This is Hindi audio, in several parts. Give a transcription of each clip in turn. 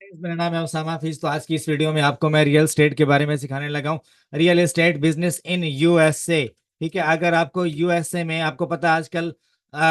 मेरा नाम है उसामा हफीज। तो आज की इस वीडियो में आपको मैं रियल एस्टेट के बारे में सिखाने लगा हूँ। Real estate business in USA. ठीक है, अगर आपको यूएसए में, आपको पता है आजकल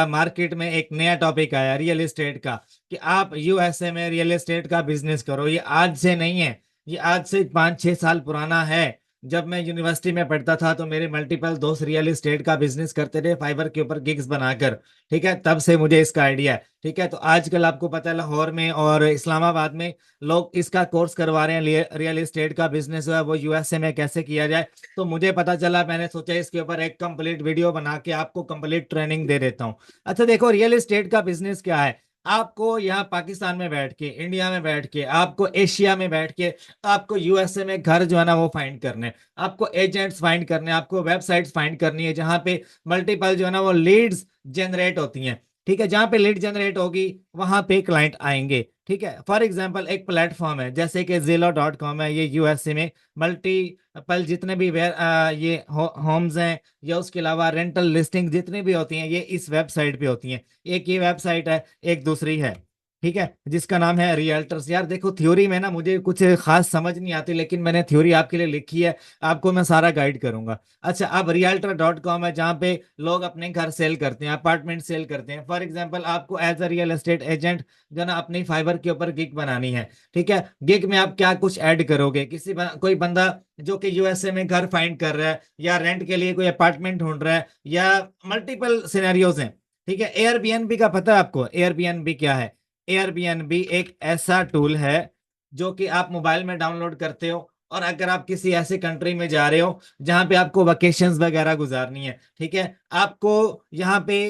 मार्केट में एक नया टॉपिक आया रियल एस्टेट का, कि आप यूएसए में रियल एस्टेट का बिजनेस करो। ये आज से नहीं है, ये आज से 5-6 साल पुराना है। जब मैं यूनिवर्सिटी में पढ़ता था तो मेरे मल्टीपल दोस्त रियल एस्टेट का बिजनेस करते थे, फाइबर के ऊपर गिग्स बनाकर। ठीक है, तब से मुझे इसका आइडिया है। ठीक है, तो आजकल आपको पता है लाहौर में और इस्लामाबाद में लोग इसका कोर्स करवा रहे हैं, रियल एस्टेट का बिजनेस जो है वो यूएसए में कैसे किया जाए। तो मुझे पता चला, मैंने सोचा इसके ऊपर एक कंप्लीट वीडियो बना के आपको कंप्लीट ट्रेनिंग दे देता हूँ। अच्छा देखो, रियल एस्टेट का बिजनेस क्या है। आपको यहाँ पाकिस्तान में बैठ के, इंडिया में बैठ के, आपको एशिया में बैठ के, आपको यूएसए में घर जो है ना वो फाइंड करने, आपको एजेंट्स फाइंड करने, आपको वेबसाइट्स फाइंड करनी है जहां पे मल्टीपल जो है ना वो लीड्स जनरेट होती हैं। ठीक है, जहां पे लीड जनरेट होगी वहां पे क्लाइंट आएंगे। ठीक है, फॉर एग्जांपल एक प्लेटफॉर्म है जैसे कि zillow.com है, ये यूएसए में मल्टीपल जितने भी ये होम्स हैं या उसके अलावा रेंटल लिस्टिंग जितनी भी होती हैं ये इस वेबसाइट पे होती हैं। एक ये वेबसाइट है, एक दूसरी है, ठीक है, जिसका नाम है रियल्टर्स। यार देखो, थ्योरी में ना मुझे कुछ खास समझ नहीं आती, लेकिन मैंने थ्योरी आपके लिए लिखी है, आपको मैं सारा गाइड करूंगा। अच्छा, अब realtor.com है जहाँ पे लोग अपने घर सेल करते हैं, अपार्टमेंट सेल करते हैं। फॉर एग्जांपल आपको as a real estate agent जो ना अपनी फाइबर के ऊपर गिग बनानी है। ठीक है, गिग में आप क्या कुछ ऐड करोगे, कोई बंदा जो कि यूएसए में घर फाइंड कर रहा है या रेंट के लिए कोई अपार्टमेंट ढूंढ रहा है, या मल्टीपल सिनेरियोज हैं। ठीक है, एयरबीएनबी का पता है आपको? एयरबीएनबी क्या है? एयरबीएनबी एक ऐसा टूल है जो कि आप मोबाइल में डाउनलोड करते हो, और अगर आप किसी ऐसे कंट्री में जा रहे हो जहां पे आपको वेकेशंस वगैरह गुजारनी है, ठीक है, आपको यहाँ पे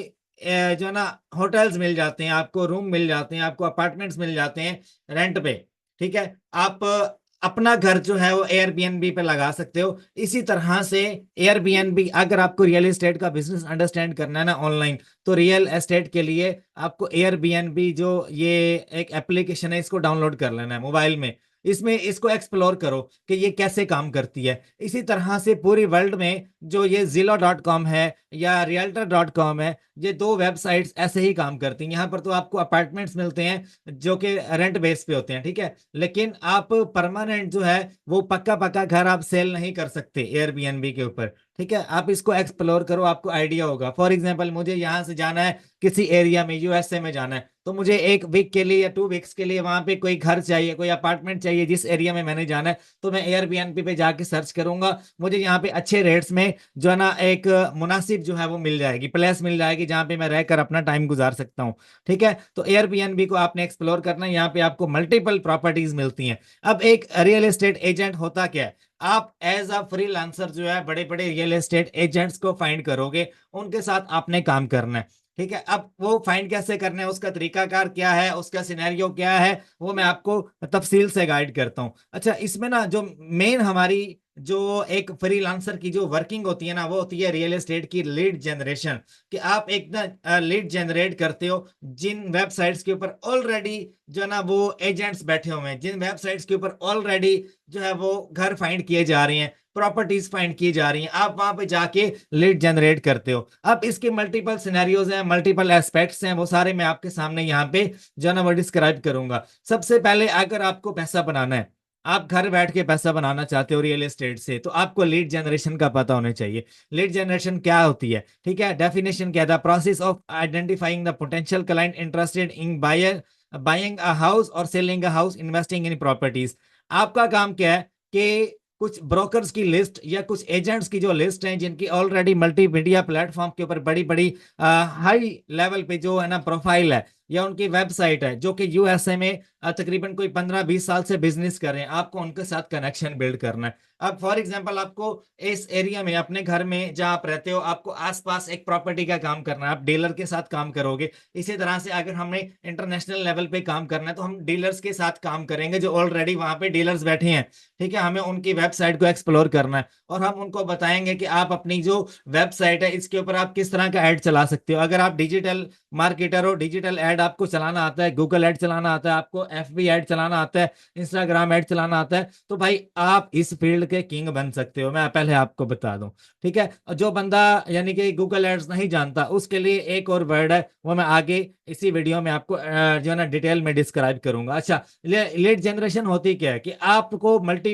जो है ना होटल्स मिल जाते हैं, आपको रूम मिल जाते हैं, आपको अपार्टमेंट्स मिल जाते हैं रेंट पे। ठीक है, आप अपना घर जो है वो एयरबीएनबी पे लगा सकते हो। इसी तरह से एयरबीएनबी, अगर आपको रियल एस्टेट का बिजनेस अंडरस्टैंड करना है ना ऑनलाइन, तो रियल एस्टेट के लिए आपको एयरबीएनबी जो ये एक एप्लीकेशन है इसको डाउनलोड कर लेना है मोबाइल में। इसमें इसको एक्सप्लोर करो कि ये कैसे काम करती है। इसी तरह से पूरी वर्ल्ड में जो ये zillow.com है या realtor.com है, ये दो वेबसाइट्स ऐसे ही काम करती हैं। यहाँ पर तो आपको अपार्टमेंट्स मिलते हैं जो कि रेंट बेस पे होते हैं, ठीक है, लेकिन आप परमानेंट जो है वो पक्का पक्का घर आप सेल नहीं कर सकते एयरबीएनबी के ऊपर। ठीक है, आप इसको एक्सप्लोर करो, आपको आइडिया होगा। फॉर एग्जांपल मुझे यहाँ से जाना है किसी एरिया में, यूएसए में जाना है, तो मुझे 1 वीक के लिए या 2 वीक्स के लिए वहां पे कोई घर चाहिए, कोई अपार्टमेंट चाहिए जिस एरिया में मैंने जाना है, तो मैं एयरबीएनबी पे जाके सर्च करूंगा। मुझे यहाँ पे अच्छे रेट्स में जो है ना एक मुनासिब जो है वो मिल जाएगी, प्लेस मिल जाएगी जहाँ पे मैं रहकर अपना टाइम गुजार सकता हूँ। ठीक है, तो एयरबीएनबी को आपने एक्सप्लोर करना है, यहाँ पे आपको मल्टीपल प्रॉपर्टीज मिलती हैं। अब एक रियल एस्टेट एजेंट होता क्या है, आप एज अ फ्रीलांसर जो है बड़े बड़े रियल एस्टेट एजेंट्स को फाइंड करोगे, उनके साथ आपने काम करना है। ठीक है, अब वो फाइंड कैसे करना है, उसका तरीकाकार क्या है, उसका सिनेरियो क्या है, वो मैं आपको तफसील से गाइड करता हूँ। अच्छा, इसमें ना जो मेन हमारी जो एक फ्रीलांसर की जो वर्किंग होती है ना, वो होती है रियल एस्टेट की लीड जनरेशन। कि आप एक ना लीड जनरेट करते हो जिन वेबसाइट्स के ऊपर ऑलरेडी जो है ना वो एजेंट्स बैठे हुए हैं, जिन वेबसाइट्स के ऊपर ऑलरेडी जो है वो घर फाइंड किए जा रही हैं, प्रॉपर्टीज फाइंड की जा रही हैं, आप वहां पे जाके लीड जनरेट करते हो। अब इसके मल्टीपल सिनेरियोज हैं, मल्टीपल एस्पेक्ट्स हैं, वो सारे मैं आपके सामने यहाँ पे जो है ना वो डिस्क्राइब करूंगा। सबसे पहले, अगर आपको पैसा बनाना है, आप घर बैठ के पैसा बनाना चाहते हो रियल एस्टेट से, तो आपको लीड जनरेशन का पता होना चाहिए। लीड जनरेशन क्या होती है? ठीक है, डेफिनेशन क्या था, process of identifying the potential client interested in buyer buying a house और selling a house, investing in properties. आपका काम क्या है कि कुछ ब्रोकर्स की लिस्ट या कुछ एजेंट्स की जो लिस्ट है जिनकी ऑलरेडी मल्टीमीडिया प्लेटफॉर्म के ऊपर बड़ी बड़ी हाई लेवल पे जो है ना प्रोफाइल है, या उनकी वेबसाइट है, जो कि यूएसए में तकरीबन कोई 15-20 साल से बिजनेस कर रहे हैं, आपको उनके साथ कनेक्शन बिल्ड करना है। अब फॉर एग्जांपल आपको इस एरिया में, अपने घर में जहां आप रहते हो, आपको आसपास एक प्रॉपर्टी का काम करना है, आप डीलर के साथ काम करोगे। इसी तरह से अगर हमने इंटरनेशनल लेवल पे काम करना है तो हम डीलर्स के साथ काम करेंगे जो ऑलरेडी वहां पे डीलर्स बैठे हैं। ठीक है, हमें उनकी वेबसाइट को एक्सप्लोर करना है, और हम उनको बताएंगे कि आप अपनी जो वेबसाइट है इसके ऊपर आप किस तरह का ऐड चला सकते हो। अगर आप डिजिटल मार्केटर हो, डिजिटल ऐड आपको चलाना आता है, गूगल ऐड चलाना आता है, आपको एफबी ऐड चलाना आता है, इंस्टाग्राम ऐड चलाना आता है, तो भाई आप इस फील्ड के किंग बन सकते हो, मैं पहले आपको बता दूं। ठीक है, और जो बंदा यानी कि गूगल एड्स नहीं जानता, उसके लिए एक और वर्ड है, वो मैं आगे इसी वीडियो में आपको जो है ना डिटेल में डिस्क्राइब करूंगा। अच्छा, लीड जनरेशन होती क्या है कि आपको मल्टी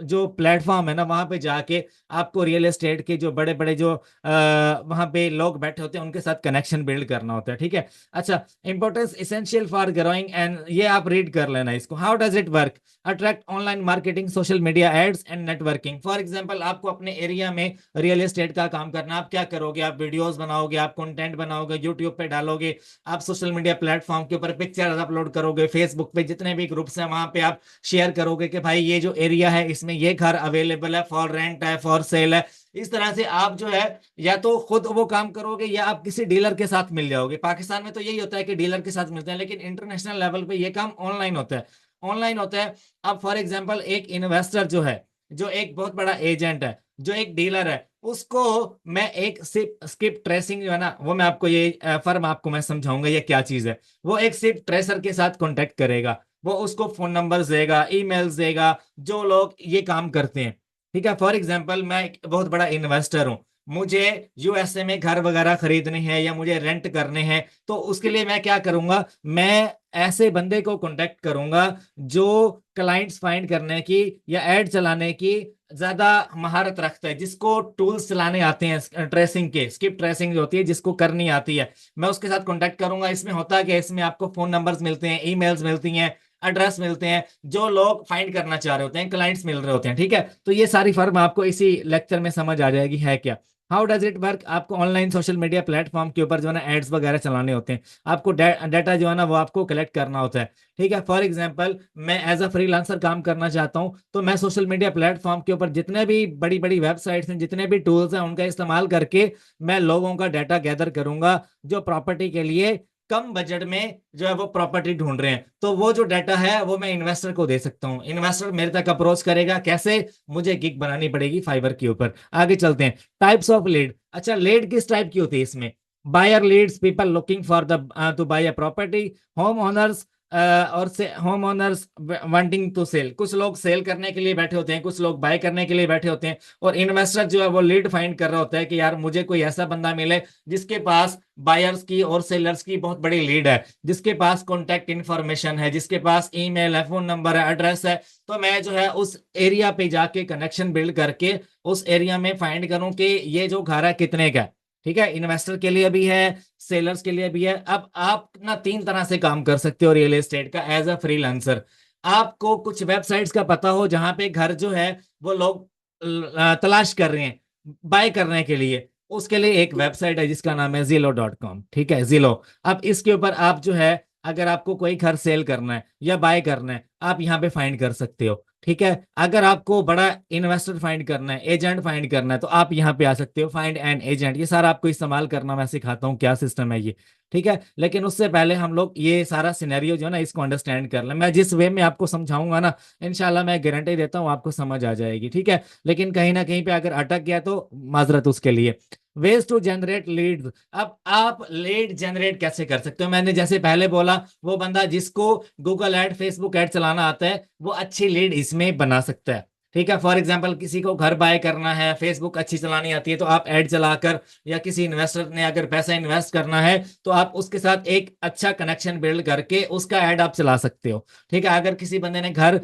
जो प्लेटफॉर्म है ना, वहां पे जाके आपको रियल एस्टेट के जो बड़े बड़े जो वहां पे लोग बैठे होते हैं उनके साथ कनेक्शन बिल्ड करना होता है। ठीक है। अच्छा, importance essential for growing and, ये आप रीड कर लेना इसको। How does it work? Attract online marketing, social media ads and networking. For example, आपको अपने एरिया में रियल एस्टेट का काम करना, आप क्या करोगे? आप वीडियोस बनाओगे, आप कंटेंट बनाओगे, यूट्यूब पे डालोगे, आप सोशल मीडिया प्लेटफॉर्म के ऊपर पिक्चर अपलोड करोगे, फेसबुक पे जितने भी ग्रुप्स हैं वहां पे आप शेयर करोगे कि भाई ये जो एरिया है इसमें ये घर अवेलेबल है, फॉर रेंट है, फॉर सेल है। इस तरह से आप जो है या तो खुद वो काम करोगे या आप किसी डीलर के साथ मिल जाओगे। पाकिस्तान में तो यही होता है कि डीलर के साथ मिलते हैं, लेकिन इंटरनेशनल लेवल पे ये काम ऑनलाइन होता है। ऑनलाइन होता है। अब फॉर एग्जांपल एक इन्वेस्टर जो है, जो एक बहुत बड़ा एजेंट है, जो एक डीलर है, उसको मैं एक सिप स्किप ट्रेसिंग जो है ना, वो मैं आपको ये फर्म आपको मैं समझाऊंगा ये क्या चीज है। वो एक सिप ट्रेसर के साथ कांटेक्ट करेगा, वो उसको फोन नंबर देगा, ईमेल्स देगा, जो लोग ये काम करते हैं। ठीक है। फॉर एग्जांपल मैं एक बहुत बड़ा इन्वेस्टर हूं, मुझे यूएसए में घर वगैरह खरीदने हैं या मुझे रेंट करने हैं, तो उसके लिए मैं क्या करूंगा? मैं ऐसे बंदे को कांटेक्ट करूंगा जो क्लाइंट्स फाइंड करने की या एड चलाने की ज्यादा महारत रखता है, जिसको टूल्स चलाने आते हैं ट्रेसिंग के, स्किप ट्रेसिंग जो होती है जिसको करनी आती है, मैं उसके साथ कांटेक्ट करूंगा। इसमें होता है कि इसमें आपको फोन नंबर्स मिलते हैं, ईमेल्स मिलती हैं, एड्रेस मिलते हैं, जो लोग फाइंड करना चाह रहे होते हैं, क्लाइंट्स मिल रहे होते हैं। ठीक है। तो ये सारी फर्म आपको इसी लेक्चर में समझ आ जाएगी है क्या। How does it work? आपको ऑनलाइन सोशल मीडिया प्लेटफॉर्म के ऊपर जो है ना एड्स वगैरह चलाने होते हैं, आपको डाटा जो है ना वो आपको कलेक्ट करना होता है। ठीक है। फॉर एग्जांपल मैं एज अ फ्रीलांसर काम करना चाहता हूं, तो मैं सोशल मीडिया प्लेटफॉर्म के ऊपर जितने भी बड़ी बड़ी वेबसाइट्स हैं, जितने भी टूल्स हैं, उनका इस्तेमाल करके मैं लोगों का डाटा गैदर करूंगा जो प्रॉपर्टी के लिए कम बजट में जो है वो प्रॉपर्टी ढूंढ रहे हैं। तो वो जो डाटा है वो मैं इन्वेस्टर को दे सकता हूँ। इन्वेस्टर मेरे तक अप्रोच करेगा कैसे? मुझे गिग बनानी पड़ेगी फाइबर के ऊपर। आगे चलते हैं। Types of lead. अच्छा, लीड किस टाइप की होती है इसमें? Buyer leads, people looking for the to buy a property, home owners और से home owners wanting to sell. कुछ लोग सेल करने के लिए बैठे होते हैं, कुछ लोग बाय करने के लिए बैठे होते हैं, और इन्वेस्टर जो है वो लीड फाइंड कर रहा होता है कि यार मुझे कोई ऐसा बंदा मिले जिसके पास बायर्स की और सेलर्स की बहुत बड़ी लीड है, जिसके पास कॉन्टैक्ट इंफॉर्मेशन है, जिसके पास ईमेल है, फोन नंबर है, एड्रेस है। तो मैं जो है उस एरिया पे जाके कनेक्शन बिल्ड करके उस एरिया में फाइंड करूं कि ये जो घर है कितने का है। ठीक है। इन्वेस्टर के लिए भी है, सेलर्स के लिए भी है। अब आप ना तीन तरह से काम कर सकते हो रियल एस्टेट का एज अ फ्रीलांसर। आपको कुछ वेबसाइट्स का पता हो जहां पे घर जो है वो लोग तलाश कर रहे हैं बाय करने के लिए, उसके लिए एक वेबसाइट है जिसका नाम है zillow.com। ठीक है, जिलो। अब इसके ऊपर आप जो है अगर आपको कोई घर सेल करना है या बाय करना है, आप यहाँ पे फाइंड कर सकते हो। ठीक है। अगर आपको बड़ा इन्वेस्टर फाइंड करना है, एजेंट फाइंड करना है, तो आप यहाँ पे आ सकते हो, फाइंड एन एजेंट। ये सारा आपको इस्तेमाल करना मैं सिखाता हूँ, क्या सिस्टम है ये। ठीक है। लेकिन उससे पहले हम लोग ये सारा सिनेरियो जो है ना इसको अंडरस्टैंड कर लें। मैं जिस वे में आपको समझाऊंगा ना, इंशाल्लाह मैं गारंटी देता हूँ आपको समझ आ जाएगी। ठीक है। लेकिन कहीं ना कहीं पे अगर अटक गया तो माजरत उसके लिए। Ways to generate lead. अब आप लीड जनरेट कैसे कर सकते हो? मैंने जैसे पहले बोला, वो बंदा जिसको गूगल ऐड, फेसबुक ऐड चलाना आता है, वो अच्छी लीड इसमें बना सकता है। ठीक है। फॉर एग्जांपल किसी को घर बाय करना है, फेसबुक अच्छी चलानी आती है, तो आप ऐड चलाकर, या किसी इन्वेस्टर ने अगर पैसा इन्वेस्ट करना है तो आप उसके साथ एक अच्छा कनेक्शन बिल्ड करके उसका ऐड आप चला सकते हो। ठीक है। अगर किसी बंदे ने घर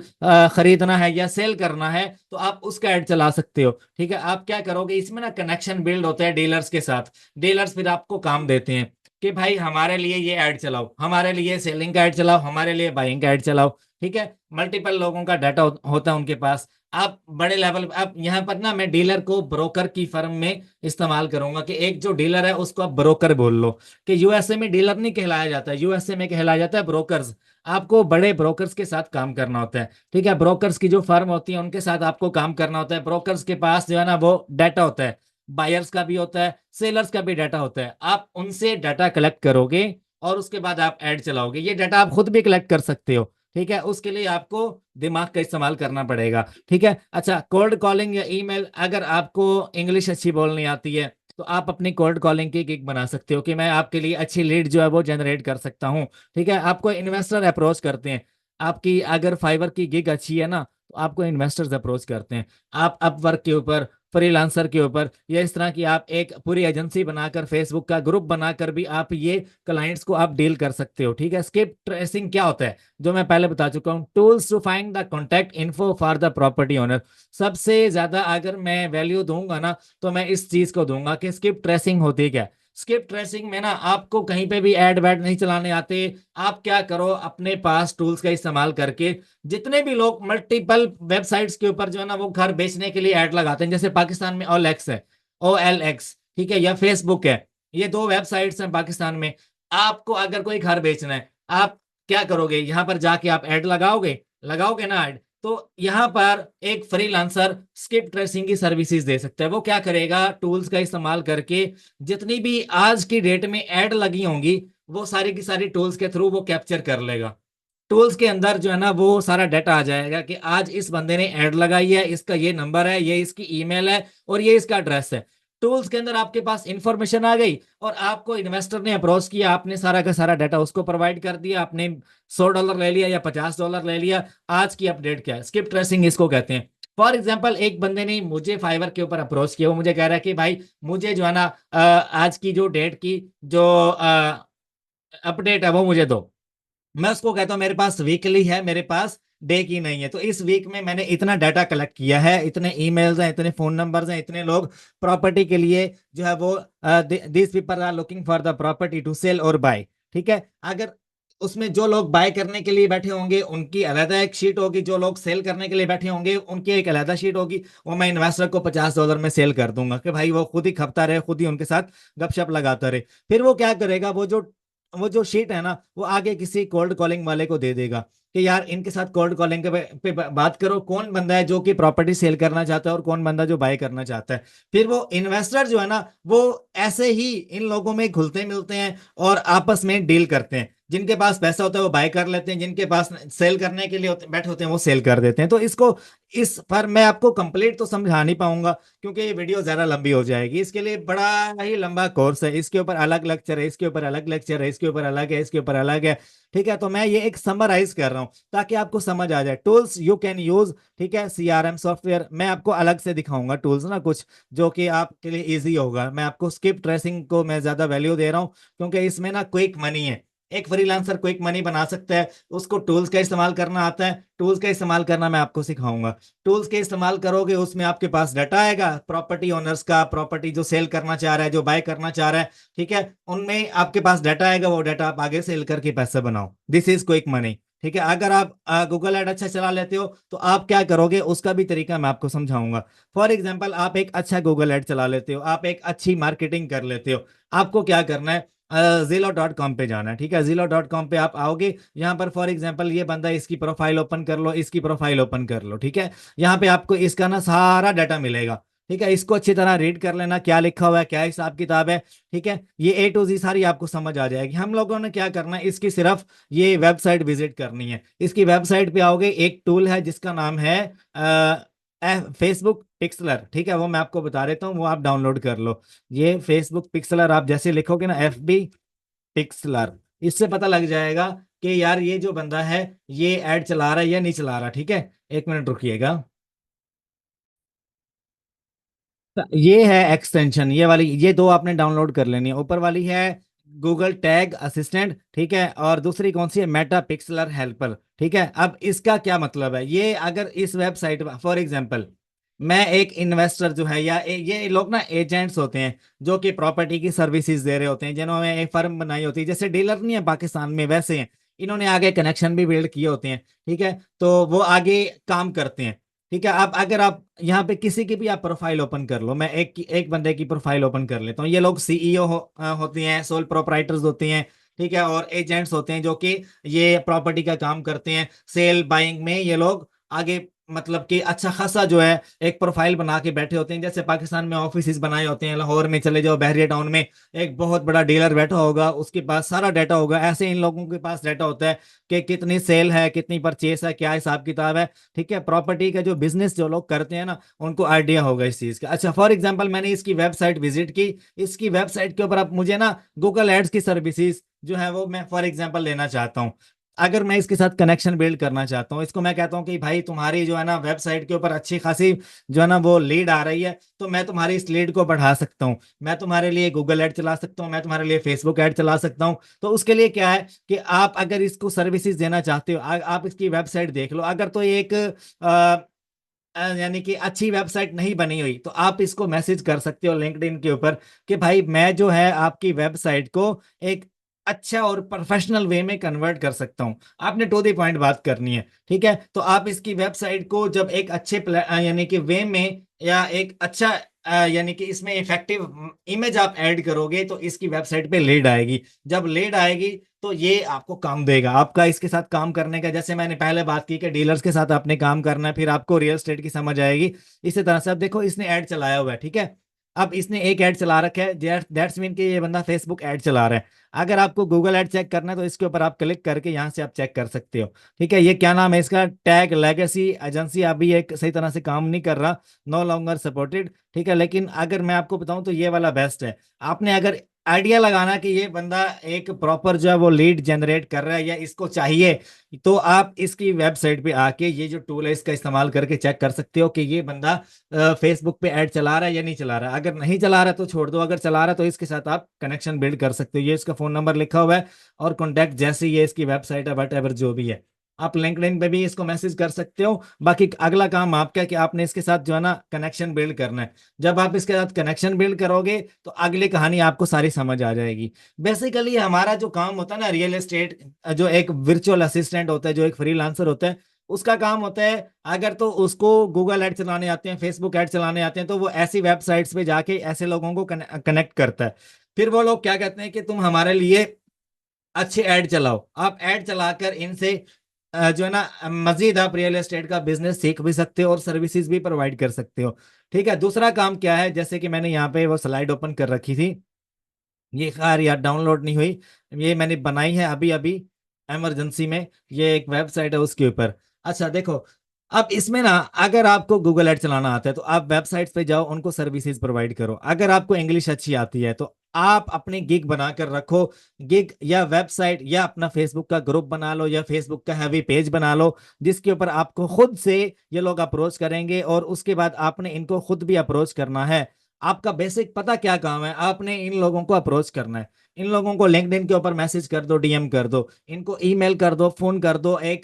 खरीदना है या सेल करना है तो आप उसका ऐड चला सकते हो। ठीक है। आप क्या करोगे, इसमें ना कनेक्शन बिल्ड होता है डीलर्स के साथ। डीलर्स फिर आपको काम देते हैं कि भाई हमारे लिए ये ऐड चलाओ, हमारे लिए सेलिंग का ऐड चलाओ, हमारे लिए बाइंग का ऐड चलाओ। ठीक है। मल्टीपल लोगों का डाटा होता है उनके पास। आप बड़े लेवल, आप यहाँ पर ना मैं डीलर को ब्रोकर की फर्म में इस्तेमाल करूंगा कि एक जो डीलर है उसको आप ब्रोकर बोल लो। कि यूएसए में डीलर नहीं कहलाया जाता है, यूएसए में कहलाया जाता है ब्रोकर्स। आपको बड़े ब्रोकर्स के साथ काम करना होता है। ठीक है। ब्रोकर्स की जो फर्म होती है उनके साथ आपको काम करना होता है। ब्रोकर्स के पास जो है ना वो डाटा होता है, बायर्स का भी होता है, सेलर्स का भी डाटा होता है। आप उनसे डाटा कलेक्ट करोगे और उसके बाद आप ऐड चलाओगे। ये डाटा आप खुद भी कलेक्ट कर सकते हो। ठीक है। उसके लिए आपको दिमाग का इस्तेमाल करना पड़ेगा। ठीक है। अच्छा, कोल्ड कॉलिंग या ईमेल। अगर आपको इंग्लिश अच्छी बोलनी आती है तो आप अपनी कोल्ड कॉलिंग की गिग बना सकते हो कि मैं आपके लिए अच्छी लीड जो है वो जनरेट कर सकता हूँ। ठीक है। आपको इन्वेस्टर अप्रोच करते हैं, आपकी अगर फाइवर की गिग अच्छी है ना तो आपको इन्वेस्टर्स अप्रोच करते हैं। आप अपवर्क के ऊपर, फ्रीलांसर के ऊपर, या इस तरह की आप एक पूरी एजेंसी बनाकर फेसबुक का ग्रुप बनाकर भी आप ये क्लाइंट्स को आप डील कर सकते हो। ठीक है, स्किप ट्रेसिंग क्या होता है, जो मैं पहले बता चुका हूँ, tools to find the contact info for the property owner. सबसे ज्यादा अगर मैं वैल्यू दूंगा ना, तो मैं इस चीज को दूंगा कि स्किप ट्रेसिंग होती क्या है। स्किप ट्रेसिंग में ना आपको कहीं पे भी एड वैड नहीं चलाने आते। आप क्या करो, अपने पास टूल्स का इस्तेमाल करके, जितने भी लोग मल्टीपल वेबसाइट्स के ऊपर जो है ना वो घर बेचने के लिए ऐड लगाते हैं, जैसे पाकिस्तान में OLX है, OLX, ठीक है, या फेसबुक है, ये दो वेबसाइट्स हैं पाकिस्तान में। आपको अगर कोई घर बेचना है, आप क्या करोगे, यहाँ पर जाके आप ऐड लगाओगे, लगाओगे ना ऐड, तो यहाँ पर एक फ्रीलांसर स्किप ट्रेसिंग की सर्विसेज दे सकता है। वो क्या करेगा, टूल्स का इस्तेमाल करके जितनी भी आज की डेट में ऐड लगी होंगी, वो सारी की सारी टूल्स के थ्रू वो कैप्चर कर लेगा। टूल्स के अंदर जो है ना वो सारा डाटा आ जाएगा कि आज इस बंदे ने ऐड लगाई है, इसका ये नंबर है, ये इसकी ईमेल है, और ये इसका एड्रेस है। टूल्स के अंदर आपके पास इंफॉर्मेशन आ गई, और आपको इन्वेस्टर ने अप्रोच किया, आपने सारा का सारा डाटा उसको प्रोवाइड कर दिया, आपने $100 ले लिया या $50 ले लिया, आज की अपडेट क्या है, स्किप ट्रेसिंग इसको कहते हैं। फॉर एग्जाम्पल, एक बंदे ने मुझे फाइवर के ऊपर अप्रोच किया, वो मुझे कह रहा है कि भाई मुझे जो है ना आज की जो डेट की जो अपडेट है वो मुझे दो। मैं उसको कहता हूँ मेरे पास वीकली है, मेरे पास डे की नहीं है। तो इस वीक में मैंने इतना डाटा कलेक्ट किया है, इतने ईमेल्स हैं, इतने फोन नंबर्स हैं, इतने लोग प्रॉपर्टी के लिए जो है वो this people are looking for the property to sell और बाय। ठीक है, अगर उसमें जो लोग बाय करने के लिए बैठे होंगे उनकी अलग एक शीट होगी, जो लोग सेल करने के लिए बैठे होंगे उनकी एक अलग शीट होगी। वो मैं इन्वेस्टर को $50 में सेल कर दूंगा कि भाई वो खुद ही खपता रहे, खुद ही उनके साथ गपशप लगाता रहे। फिर वो क्या करेगा, वो जो शीट है ना वो आगे किसी कोल्ड कॉलिंग वाले को दे देगा कि यार इनके साथ कोल्ड कॉलिंग पे बात करो, कौन बंदा है जो कि प्रॉपर्टी सेल करना चाहता है और कौन बंदा जो बाय करना चाहता है। फिर वो इन्वेस्टर जो है ना वो ऐसे ही इन लोगों में घुलते मिलते हैं और आपस में डील करते हैं। जिनके पास पैसा होता है वो बाय कर लेते हैं, जिनके पास सेल करने के लिए बैठे होते हैं वो सेल कर देते हैं। तो इसको इस पर मैं आपको कंप्लीट तो समझा नहीं पाऊंगा, क्योंकि ये वीडियो ज्यादा लंबी हो जाएगी। इसके लिए बड़ा ही लंबा कोर्स है, इसके ऊपर अलग लेक्चर है, इसके ऊपर अलग लेक्चर है, इसके ऊपर अलग है, इसके ऊपर अलग है। ठीक है, तो मैं ये एक समराइज कर रहा हूँ ताकि आपको समझ आ जाए। टूल्स यू कैन यूज, ठीक है, CRM सॉफ्टवेयर मैं आपको अलग से दिखाऊंगा, टूल्स ना कुछ जो कि आपके लिए इजी होगा। मैं आपको स्किप ट्रेसिंग को मैं ज्यादा वैल्यू दे रहा हूँ, क्योंकि इसमें ना क्विक मनी है। एक फ्रीलांसर क्विक मनी बना सकता है, उसको टूल्स का इस्तेमाल करना आता है। टूल्स का इस्तेमाल करना मैं आपको सिखाऊंगा। टूल्स के इस्तेमाल करोगे, उसमें आपके पास डाटा आएगा प्रॉपर्टी ओनर्स का, प्रॉपर्टी जो सेल करना चाह रहा है, जो बाय करना चाह रहा है, ठीक है, उनमें आपके पास डाटा आएगा। वो डाटा आप आगे सेल करके पैसा बनाओ, दिस इज क्विक मनी। ठीक है, अगर आप गूगल एड अच्छा चला लेते हो तो आप क्या करोगे उसका भी तरीका मैं आपको समझाऊंगा। फॉर एग्जाम्पल, आप एक अच्छा गूगल एड चला लेते हो, आप एक अच्छी मार्केटिंग कर लेते हो, आपको क्या करना है, Zillow.com पे जाना है। ठीक है, Zillow.com पे आप आओगे, यहाँ पर फॉर एग्जांपल ये बंदा, इसकी प्रोफाइल ओपन कर लो, इसकी प्रोफाइल ओपन कर लो। ठीक है, यहाँ पे आपको इसका ना सारा डाटा मिलेगा। ठीक है, इसको अच्छी तरह रीड कर लेना, क्या लिखा हुआ है, क्या हिसाब किताब है। ठीक है, ये A to Z सारी आपको समझ आ जाएगी। हम लोगों ने क्या करना है, इसकी सिर्फ ये वेबसाइट विजिट करनी है। इसकी वेबसाइट पे आओगे, एक टूल है जिसका नाम है फेसबुक पिक्सलर। ठीक है, वो मैं आपको बता देता हूँ, वो आप डाउनलोड कर लो। ये फेसबुक पिक्सलर आप जैसे लिखोगे ना, FB पिक्सलर, इससे पता लग जाएगा कि यार ये जो बंदा है ये ऐड चला रहा है या नहीं चला रहा। ठीक है, एक मिनट रुकिएगा। ये है एक्सटेंशन, ये वाली, ये दो आपने डाउनलोड कर लेनी है। ऊपर वाली है गूगल टैग असिस्टेंट, ठीक है, और दूसरी कौन सी है, मेटा पिक्सलर हेल्पर। ठीक है, अब इसका क्या मतलब है, ये अगर इस वेबसाइट फॉर एग्जांपल मैं एक इन्वेस्टर जो है, या ये लोग ना एजेंट्स होते हैं जो कि प्रॉपर्टी की सर्विसेज दे रहे होते हैं, जिन्होंने एक फर्म बनाई होती है, जैसे डीलर नहीं है पाकिस्तान में, वैसे हैं। इन्होंने आगे कनेक्शन भी बिल्ड किए होते हैं। ठीक है, तो वो आगे काम करते हैं। ठीक है, आप अगर आप यहाँ पे किसी की भी आप प्रोफाइल ओपन कर लो, मैं एक बंदे की प्रोफाइल ओपन कर लेता हूँ। ये लोग CEO होती हैं, सोल प्रोप्राइटर्स होती हैं। ठीक है, और एजेंट्स होते हैं जो कि ये प्रॉपर्टी का काम करते हैं, सेल बाइंग में ये लोग आगे, मतलब कि अच्छा खासा जो है एक प्रोफाइल बना के बैठे होते हैं। जैसे पाकिस्तान में ऑफिस बनाए होते हैं, लाहौर में चले जाओ, बहरिया टाउन में एक बहुत बड़ा डीलर बैठा होगा, उसके पास सारा डाटा होगा। ऐसे इन लोगों के पास डाटा होता है कि कितनी सेल है, कितनी परचेस है, क्या हिसाब किताब है। ठीक है, प्रॉपर्टी का जो बिजनेस जो लोग करते हैं ना, उनको आइडिया होगा इस चीज का। अच्छा, फॉर एग्जाम्पल मैंने इसकी वेबसाइट विजिट की, इसकी वेबसाइट के ऊपर आप मुझे ना गूगल एड्स की सर्विसेज जो है वो मैं फॉर एग्जाम्पल लेना चाहता हूँ। अगर मैं इसके साथ कनेक्शन बिल्ड करना चाहता हूँ, इसको मैं कहता हूँ कि भाई तुम्हारी जो है ना वेबसाइट के ऊपर अच्छी खासी जो है ना वो लीड आ रही है, तो मैं तुम्हारी इस लीड को बढ़ा सकता हूँ। मैं तुम्हारे लिए गूगल ऐड चला सकता हूँ, मैं तुम्हारे लिए फेसबुक ऐड चला सकता हूँ। तो उसके लिए क्या है कि आप अगर इसको सर्विसेज देना चाहते हो, आप इसकी वेबसाइट देख लो। अगर तो एक यानी कि अच्छी वेबसाइट नहीं बनी हुई, तो आप इसको मैसेज कर सकते हो लिंक्डइन के ऊपर कि भाई मैं जो है आपकी वेबसाइट को एक अच्छा और प्रोफेशनल वे में कन्वर्ट कर सकता हूं। आपने टू द पॉइंट बात करनी है, ठीक है। तो आप इसकी वेबसाइट को जब एक अच्छे यानी कि वे में, या एक अच्छा यानी कि इसमें इफेक्टिव इमेज आप ऐड करोगे, तो इसकी वेबसाइट पे लीड आएगी। जब लीड आएगी तो ये आपको काम देगा। आपका इसके साथ काम करने का, जैसे मैंने पहले बात की कि डीलर्स के साथ आपने काम करना है, फिर आपको रियल एस्टेट की समझ आएगी। इसी तरह से अब देखो इसने ऐड चलाया हुआ है, ठीक है। अब इसने एक ऐड चला रखा है, दैट्स मीन कि ये बंदा फेसबुक ऐड चला रहा है। अगर आपको गूगल ऐड चेक करना है तो इसके ऊपर आप क्लिक करके यहाँ से आप चेक कर सकते हो, ठीक है। ये क्या नाम है इसका, टैग लेगेसी एजेंसी, अभी एक सही तरह से काम नहीं कर रहा, नो लॉन्गर सपोर्टेड, ठीक है। लेकिन अगर मैं आपको बताऊं तो ये वाला बेस्ट है। आपने अगर आइडिया लगाना कि ये बंदा एक प्रॉपर जो है वो लीड जनरेट कर रहा है या इसको चाहिए, तो आप इसकी वेबसाइट पे आके ये जो टूल है इसका इस्तेमाल करके चेक कर सकते हो कि ये बंदा फेसबुक पे ऐड चला रहा है या नहीं चला रहा है। अगर नहीं चला रहा है तो छोड़ दो, अगर चला रहा है तो इसके साथ आप कनेक्शन बिल्ड कर सकते हो। ये इसका फोन नंबर लिखा हुआ है, और कॉन्टैक्ट जैसे ये इसकी वेबसाइट है, वट एवर जो भी है, आप लिंक्डइन पे भी इसको मैसेज कर सकते हो। बाकी अगला काम आपका है कि आपने इसके साथ जो है ना कनेक्शन बिल्ड करना है। जब आप इसके साथ कनेक्शन बिल्ड करोगे तो अगली कहानी आपको सारी समझ आ जाएगी। बेसिकली हमारा जो काम होता है ना रियल एस्टेट, जो एक वर्चुअल असिस्टेंट होता है, जो एक फ्रीलांसर होता है, उसका काम होता है, अगर तो उसको गूगल ऐड चलाने आते हैं, फेसबुक ऐड चलाने आते हैं, तो वो ऐसी वेबसाइट्स पे जाके ऐसे लोगों को कनेक्ट करता है। फिर वो लोग क्या कहते हैं कि तुम हमारे लिए अच्छे ऐड चलाओ। आप ऐड चलाकर इनसे जो है ना मजीद आप रियल एस्टेट का बिजनेस सीख भी सकते हो और सर्विसेज भी प्रोवाइड कर सकते हो, ठीक है। दूसरा काम क्या है, जैसे कि मैंने यहाँ पे वो स्लाइड ओपन कर रखी थी, ये खैर यार डाउनलोड नहीं हुई, ये मैंने बनाई है अभी अभी इमरजेंसी में। ये एक वेबसाइट है उसके ऊपर। अच्छा देखो, अब इसमें ना अगर आपको गूगल ऐड चलाना आता है तो आप वेबसाइट्स पे जाओ, उनको सर्विसेज प्रोवाइड करो। अगर आपको इंग्लिश अच्छी आती है तो आप अपनी गिग बनाकर रखो। गिग या वेबसाइट या अपना फेसबुक का ग्रुप बना लो, या फेसबुक का हैवी पेज बना लो, जिसके ऊपर आपको खुद से ये लोग अप्रोच करेंगे, और उसके बाद आपने इनको खुद भी अप्रोच करना है। आपका बेसिक पता क्या काम है, आपने इन लोगों को अप्रोच करना है। इन लोगों को लिंक्डइन के ऊपर मैसेज कर दो, डीएम कर दो, इनको ईमेल कर दो, फोन कर दो, एक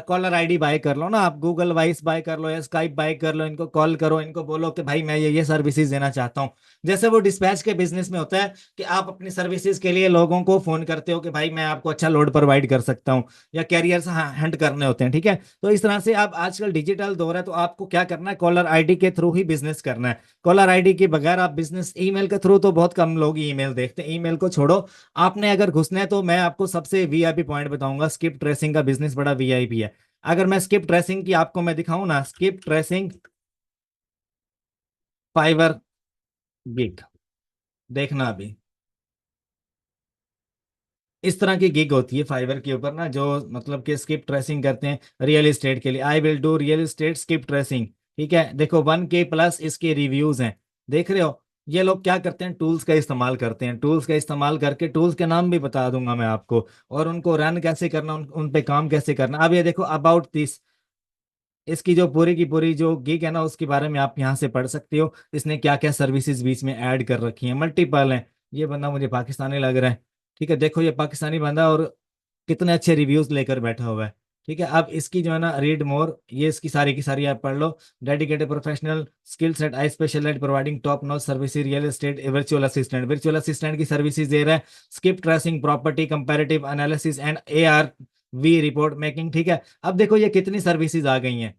कॉलर आईडी बाय कर लो ना, आप गूगल वॉइस बाय कर लो या स्काइप बाय कर लो, इनको कॉल करो, इनको बोलो कि भाई मैं ये सर्विसेज देना चाहता हूँ। जैसे वो डिस्पैच के बिजनेस में होता है कि आप अपनी सर्विसेज के लिए लोगों को फोन करते हो कि भाई मैं आपको अच्छा लोड प्रोवाइड कर सकता हूँ, या कैरियर्स हंट करने होते हैं, ठीक है। तो इस तरह से आप, आजकल डिजिटल दौर है, तो आपको क्या करना है, कॉलर आईडी के थ्रू ही बिजनेस करना है। कॉलर आईडी के बगैर आप बिजनेस, ईमेल के थ्रू तो बहुत कम लोग ईमेल देखते हैं, ईमेल को छोड़ो। आपने अगर घुसना है तो मैं आपको सबसे वीआईपी पॉइंट बताऊंगा, स्किप ट्रेसिंग का बिजनेस बड़ा वीआईपी है। अगर मैं स्किप ट्रेसिंग की आपको मैं दिखाऊं ना, स्किप ट्रेसिंग फाइवर गिग, देखना अभी इस तरह की गिग होती है फाइवर के ऊपर ना, जो मतलब कि स्किप ट्रेसिंग करते हैं रियल एस्टेट के लिए। I will do real estate skip tracing, ठीक है। देखो 1K प्लस इसके रिव्यूज हैं, देख रहे हो। ये लोग क्या करते हैं, टूल्स का इस्तेमाल करते हैं, टूल्स का इस्तेमाल करके, टूल्स के नाम भी बता दूंगा मैं आपको, और उनको रन कैसे करना, उन पे काम कैसे करना। अब ये देखो अबाउट दिस, इसकी जो पूरी की पूरी जो गिग है ना, उसके बारे में आप यहाँ से पढ़ सकते हो, इसने क्या क्या सर्विसेज बीच में ऐड कर रखी हैं, मल्टीपल हैं। ये बंदा मुझे पाकिस्तानी लग रहा है, ठीक है। देखो ये पाकिस्तानी बंदा, और कितने अच्छे रिव्यूज लेकर बैठा हुआ है, ठीक है। अब इसकी जो है ना रीड मोर, ये इसकी सारी की सारी आप पढ़ लो। Dedicated professional skill set, I special at providing top notch services real estate virtual assistant, virtual assistant की सर्विसेज दे रहा है। Skip tracing, property comparative analysis and AR V report making, ठीक है। अब देखो ये कितनी सर्विसेज आ गई हैं,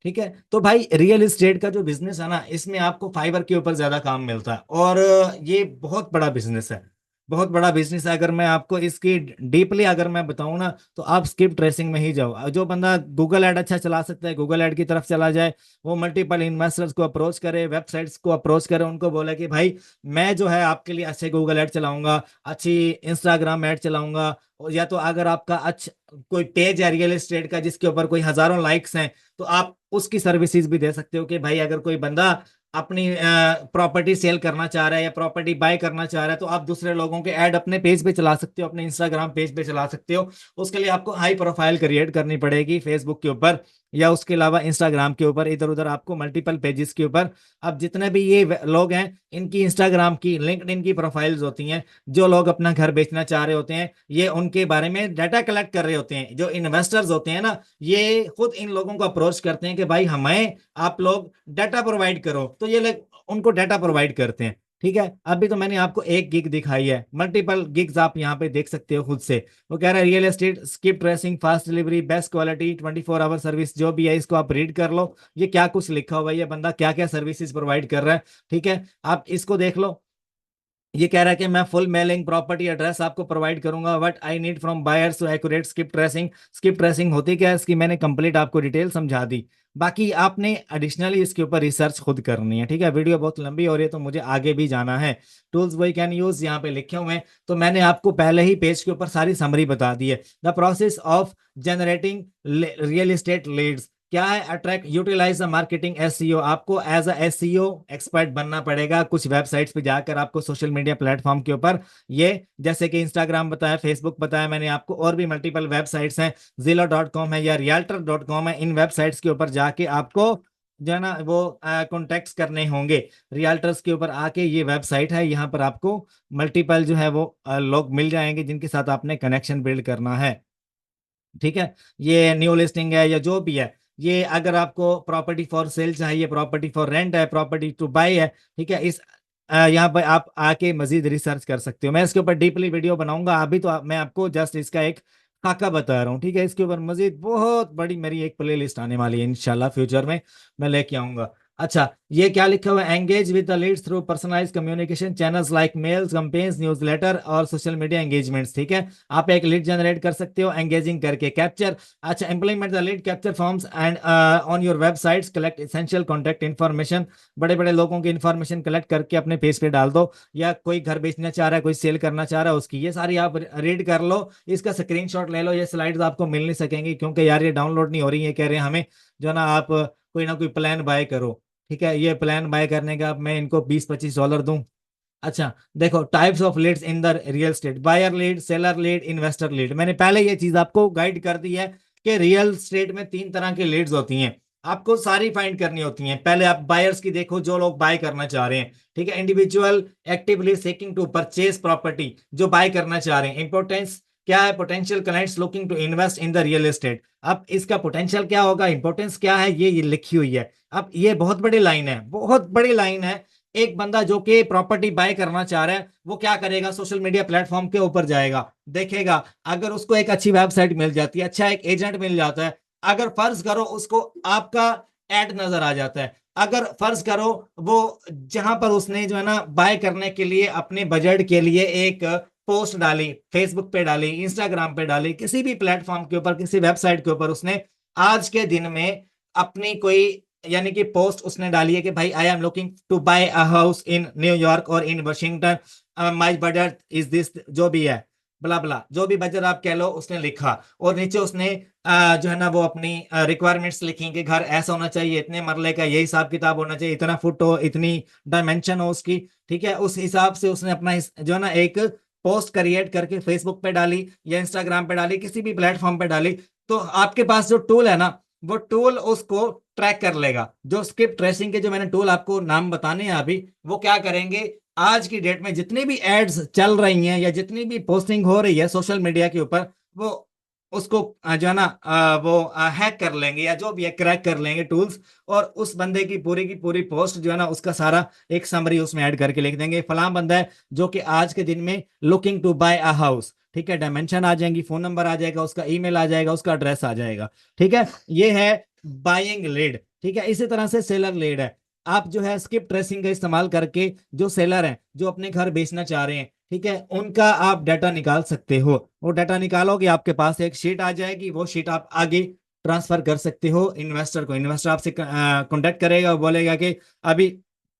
ठीक है। तो भाई रियल एस्टेट का जो बिजनेस है ना, इसमें आपको फाइबर के ऊपर ज्यादा काम मिलता है, और ये बहुत बड़ा बिजनेस है, बहुत बड़ा बिजनेस है। अगर मैं आपको इसकी डीपली अगर मैं बताऊं ना, तो आप स्किप ट्रेसिंग में ही जाओ। जो बंदा गूगल ऐड अच्छा चला सकता है, गूगल ऐड की तरफ चला जाए, वो मल्टीपल इन्वेस्टर्स को अप्रोच करे, वेबसाइट्स को अप्रोच करे, उनको बोले कि भाई मैं जो है आपके लिए अच्छे गूगल ऐड चलाऊंगा, अच्छी इंस्टाग्राम ऐड चलाऊंगा, या तो अगर आपका अच्छा कोई पेज है रियल एस्टेट का जिसके ऊपर कोई हजारों लाइक्स हैं, तो आप उसकी सर्विसेज भी दे सकते हो कि भाई अगर कोई बंदा अपनी प्रॉपर्टी सेल करना चाह रहा है या प्रॉपर्टी बाय करना चाह रहा है, तो आप दूसरे लोगों के ऐड अपने पेज पे चला सकते हो, अपने इंस्टाग्राम पेज पे चला सकते हो। उसके लिए आपको हाई प्रोफाइल क्रिएट करनी पड़ेगी फेसबुक के ऊपर या उसके अलावा इंस्टाग्राम के ऊपर, इधर उधर आपको मल्टीपल पेजेस के ऊपर। अब जितने भी ये लोग हैं, इनकी इंस्टाग्राम की, लिंक्डइन की प्रोफाइल्स होती हैं, जो लोग अपना घर बेचना चाह रहे होते हैं, ये उनके बारे में डाटा कलेक्ट कर रहे होते हैं। जो इन्वेस्टर्स होते हैं ना, ये खुद इन लोगों को अप्रोच करते हैं कि भाई हमें आप लोग डाटा प्रोवाइड करो, तो ये लोग उनको डाटा प्रोवाइड करते हैं। ठीक है, अभी तो मैंने आपको एक गिग दिखाई है, मल्टीपल गिग्स आप यहाँ पे देख सकते हो खुद से। वो कह रहा है real estate, skip tracing, fast delivery, best quality, 24 hour service, जो भी है इसको आप रीड कर लो। ये क्या कुछ लिखा हुआ है, ये बंदा क्या क्या सर्विसेज प्रोवाइड कर रहा है। ठीक है, आप इसको देख लो। ये कह रहा है कि मैं फुल मेलिंग प्रॉपर्टी एड्रेस आपको प्रोवाइड करूंगा, what I need from buyers to accurate skip tracing. Skip tracing होती क्या है इसकी मैंने कंप्लीट आपको डिटेल समझा दी। बाकी आपने एडिशनली इसके ऊपर रिसर्च खुद करनी है। ठीक है, वीडियो बहुत लंबी हो रही है तो मुझे आगे भी जाना है। टूल्स वी कैन यूज यहाँ पे लिखे हुए हैं, तो मैंने आपको पहले ही पेज के ऊपर सारी समरी बता दी है। The process of generating real estate leads क्या है, attract, utilise the marketing, SEO. आपको एज अ एसईओ एक्सपर्ट बनना पड़ेगा। कुछ वेबसाइट्स पे जाकर आपको सोशल मीडिया प्लेटफॉर्म के ऊपर, ये जैसे कि इंस्टाग्राम बताया, फेसबुक बताया मैंने आपको, और भी मल्टीपल वेबसाइट्स हैं, zillow.com है या realtor.com है, इन वेबसाइट्स के ऊपर जाके आपको जो है ना वो कॉन्टेक्ट करने होंगे। रियल्टर्स के ऊपर आके ये वेबसाइट है, यहाँ पर आपको मल्टीपल जो है वो लोग मिल जाएंगे जिनके साथ आपने कनेक्शन बिल्ड करना है। ठीक है, ये न्यू लिस्टिंग है या जो भी है, ये अगर आपको प्रॉपर्टी फॉर सेल चाहिए, प्रॉपर्टी फॉर रेंट है, प्रॉपर्टी टू बाय है। ठीक है, इस यहाँ पर आप आके मजीद रिसर्च कर सकते हो। मैं इसके ऊपर डीपली वीडियो बनाऊंगा, अभी तो मैं आपको जस्ट इसका एक खाका बता रहा हूँ। ठीक है, इसके ऊपर मजीद बहुत बड़ी मेरी एक प्ले लिस्ट आने वाली है, इंशाल्लाह फ्यूचर में मैं लेके आऊंगा। अच्छा, ये क्या लिखा हुआ है, engage with the leads through personalised communication channels like mails, campaigns, newsletter और सोशल मीडिया एंगेजमेंट्स। ठीक है, आप एक लीड जनरेट कर सकते हो एंगेजिंग करके। कैप्चर, अच्छा, implement the lead capture forms and on your websites, collect essential contact information. बड़े बड़े लोगों की इन्फॉर्मेशन कलेक्ट करके अपने पेज पे डाल दो, या कोई घर बेचना चाह रहा है, कोई सेल करना चाह रहा है, उसकी ये सारी आप रीड कर लो, इसका स्क्रीनशॉट ले लो। ये स्लाइड्स आपको मिल नहीं सकेंगी क्योंकि यार ये डाउनलोड नहीं हो रही है, कह रहे हैं हमें जो ना आप कोई ना कोई प्लान बाय करो। ठीक है, ये प्लान बाय करने का मैं इनको $20-25 दूं। अच्छा, देखो types of leads in the real estate, buyer lead, seller lead, investor lead. मैंने पहले ये चीज आपको गाइड कर दी है कि रियल स्टेट में 3 तरह की लीड्स होती हैं, आपको सारी फाइंड करनी होती हैं। पहले आप बायर्स की देखो, जो लोग बाय करना चाह रहे हैं। ठीक है, individual actively seeking to purchase property, जो बाय करना चाह रहे हैं। इंपोर्टेंस क्या है, potential clients looking to invest in the real estate. अब इसका पोटेंशियल क्या होगा, इंपोर्टेंस क्या है, ये लिखी हुई है। अब ये बहुत बड़ी लाइन है, बहुत बड़ी लाइन है। एक बंदा जो कि प्रॉपर्टी बाय करना चाह रहा है, वो क्या करेगा, सोशल मीडिया प्लेटफॉर्म के ऊपर जाएगा, देखेगा, अगर उसको एक अच्छी वेबसाइट मिल जाती है, अच्छा एक एजेंट मिल जाता है, अगर फर्ज करो उसको आपका एड नजर आ जाता है, अगर फर्ज करो वो जहां पर उसने जो है ना बाय करने के लिए अपने बजट के लिए एक पोस्ट डाली, फेसबुक पे डाली, इंस्टाग्राम पे डाली, किसी भी प्लेटफॉर्म के ऊपर, किसी वेबसाइट के ऊपर उसने आज के दिन में अपनी कोई यानी कि पोस्ट उसने डाली है कि भाई I am looking to buy a house in New York और in Washington, my budget is this, जो भी है बला बला, जो भी बजट आप कह लो, उसने लिखा। और नीचे उसने जो है ना वो अपनी रिक्वायरमेंट्स लिखी कि घर ऐसा होना चाहिए, इतने मरले का ये हिसाब किताब होना चाहिए, इतना फुट हो, इतनी डायमेंशन हो उसकी। ठीक है, उस हिसाब से उसने अपना जो है ना एक पोस्ट क्रिएट करके फेसबुक पे डाली या इंस्टाग्राम पे डाली, किसी भी प्लेटफॉर्म पे डाली, तो आपके पास जो टूल है ना, वो टूल उसको ट्रैक कर लेगा। जो स्किप ट्रेसिंग के जो मैंने टूल आपको नाम बताने हैं अभी, वो क्या करेंगे, आज की डेट में जितनी भी एड्स चल रही हैं या जितनी भी पोस्टिंग हो रही है सोशल मीडिया के ऊपर, वो उसको जो है ना वो हैक कर लेंगे या जो भी है क्रैक कर लेंगे टूल्स, और उस बंदे की पूरी पोस्ट जो है ना उसका सारा एक समरी उसमें ऐड करके लिख देंगे, फलां बंदा है जो कि आज के दिन में looking to buy a house. ठीक है, डायमेंशन आ जाएंगी, फोन नंबर आ जाएगा, उसका ईमेल आ जाएगा, उसका एड्रेस आ जाएगा। ठीक है, ये है बाइंग लीड। ठीक है, इसी तरह से सेलर लीड है। आप जो है स्किप ट्रेसिंग का इस्तेमाल करके जो सेलर हैं, जो अपने घर बेचना चाह रहे हैं, ठीक है, उनका आप डाटा निकाल सकते हो। वो डाटा निकालोगे, आपके पास एक शीट आ जाएगी, वो शीट आप आगे ट्रांसफर कर सकते हो इन्वेस्टर को। इन्वेस्टर आपसे कांटेक्ट करेगा, वो बोलेगा कि अभी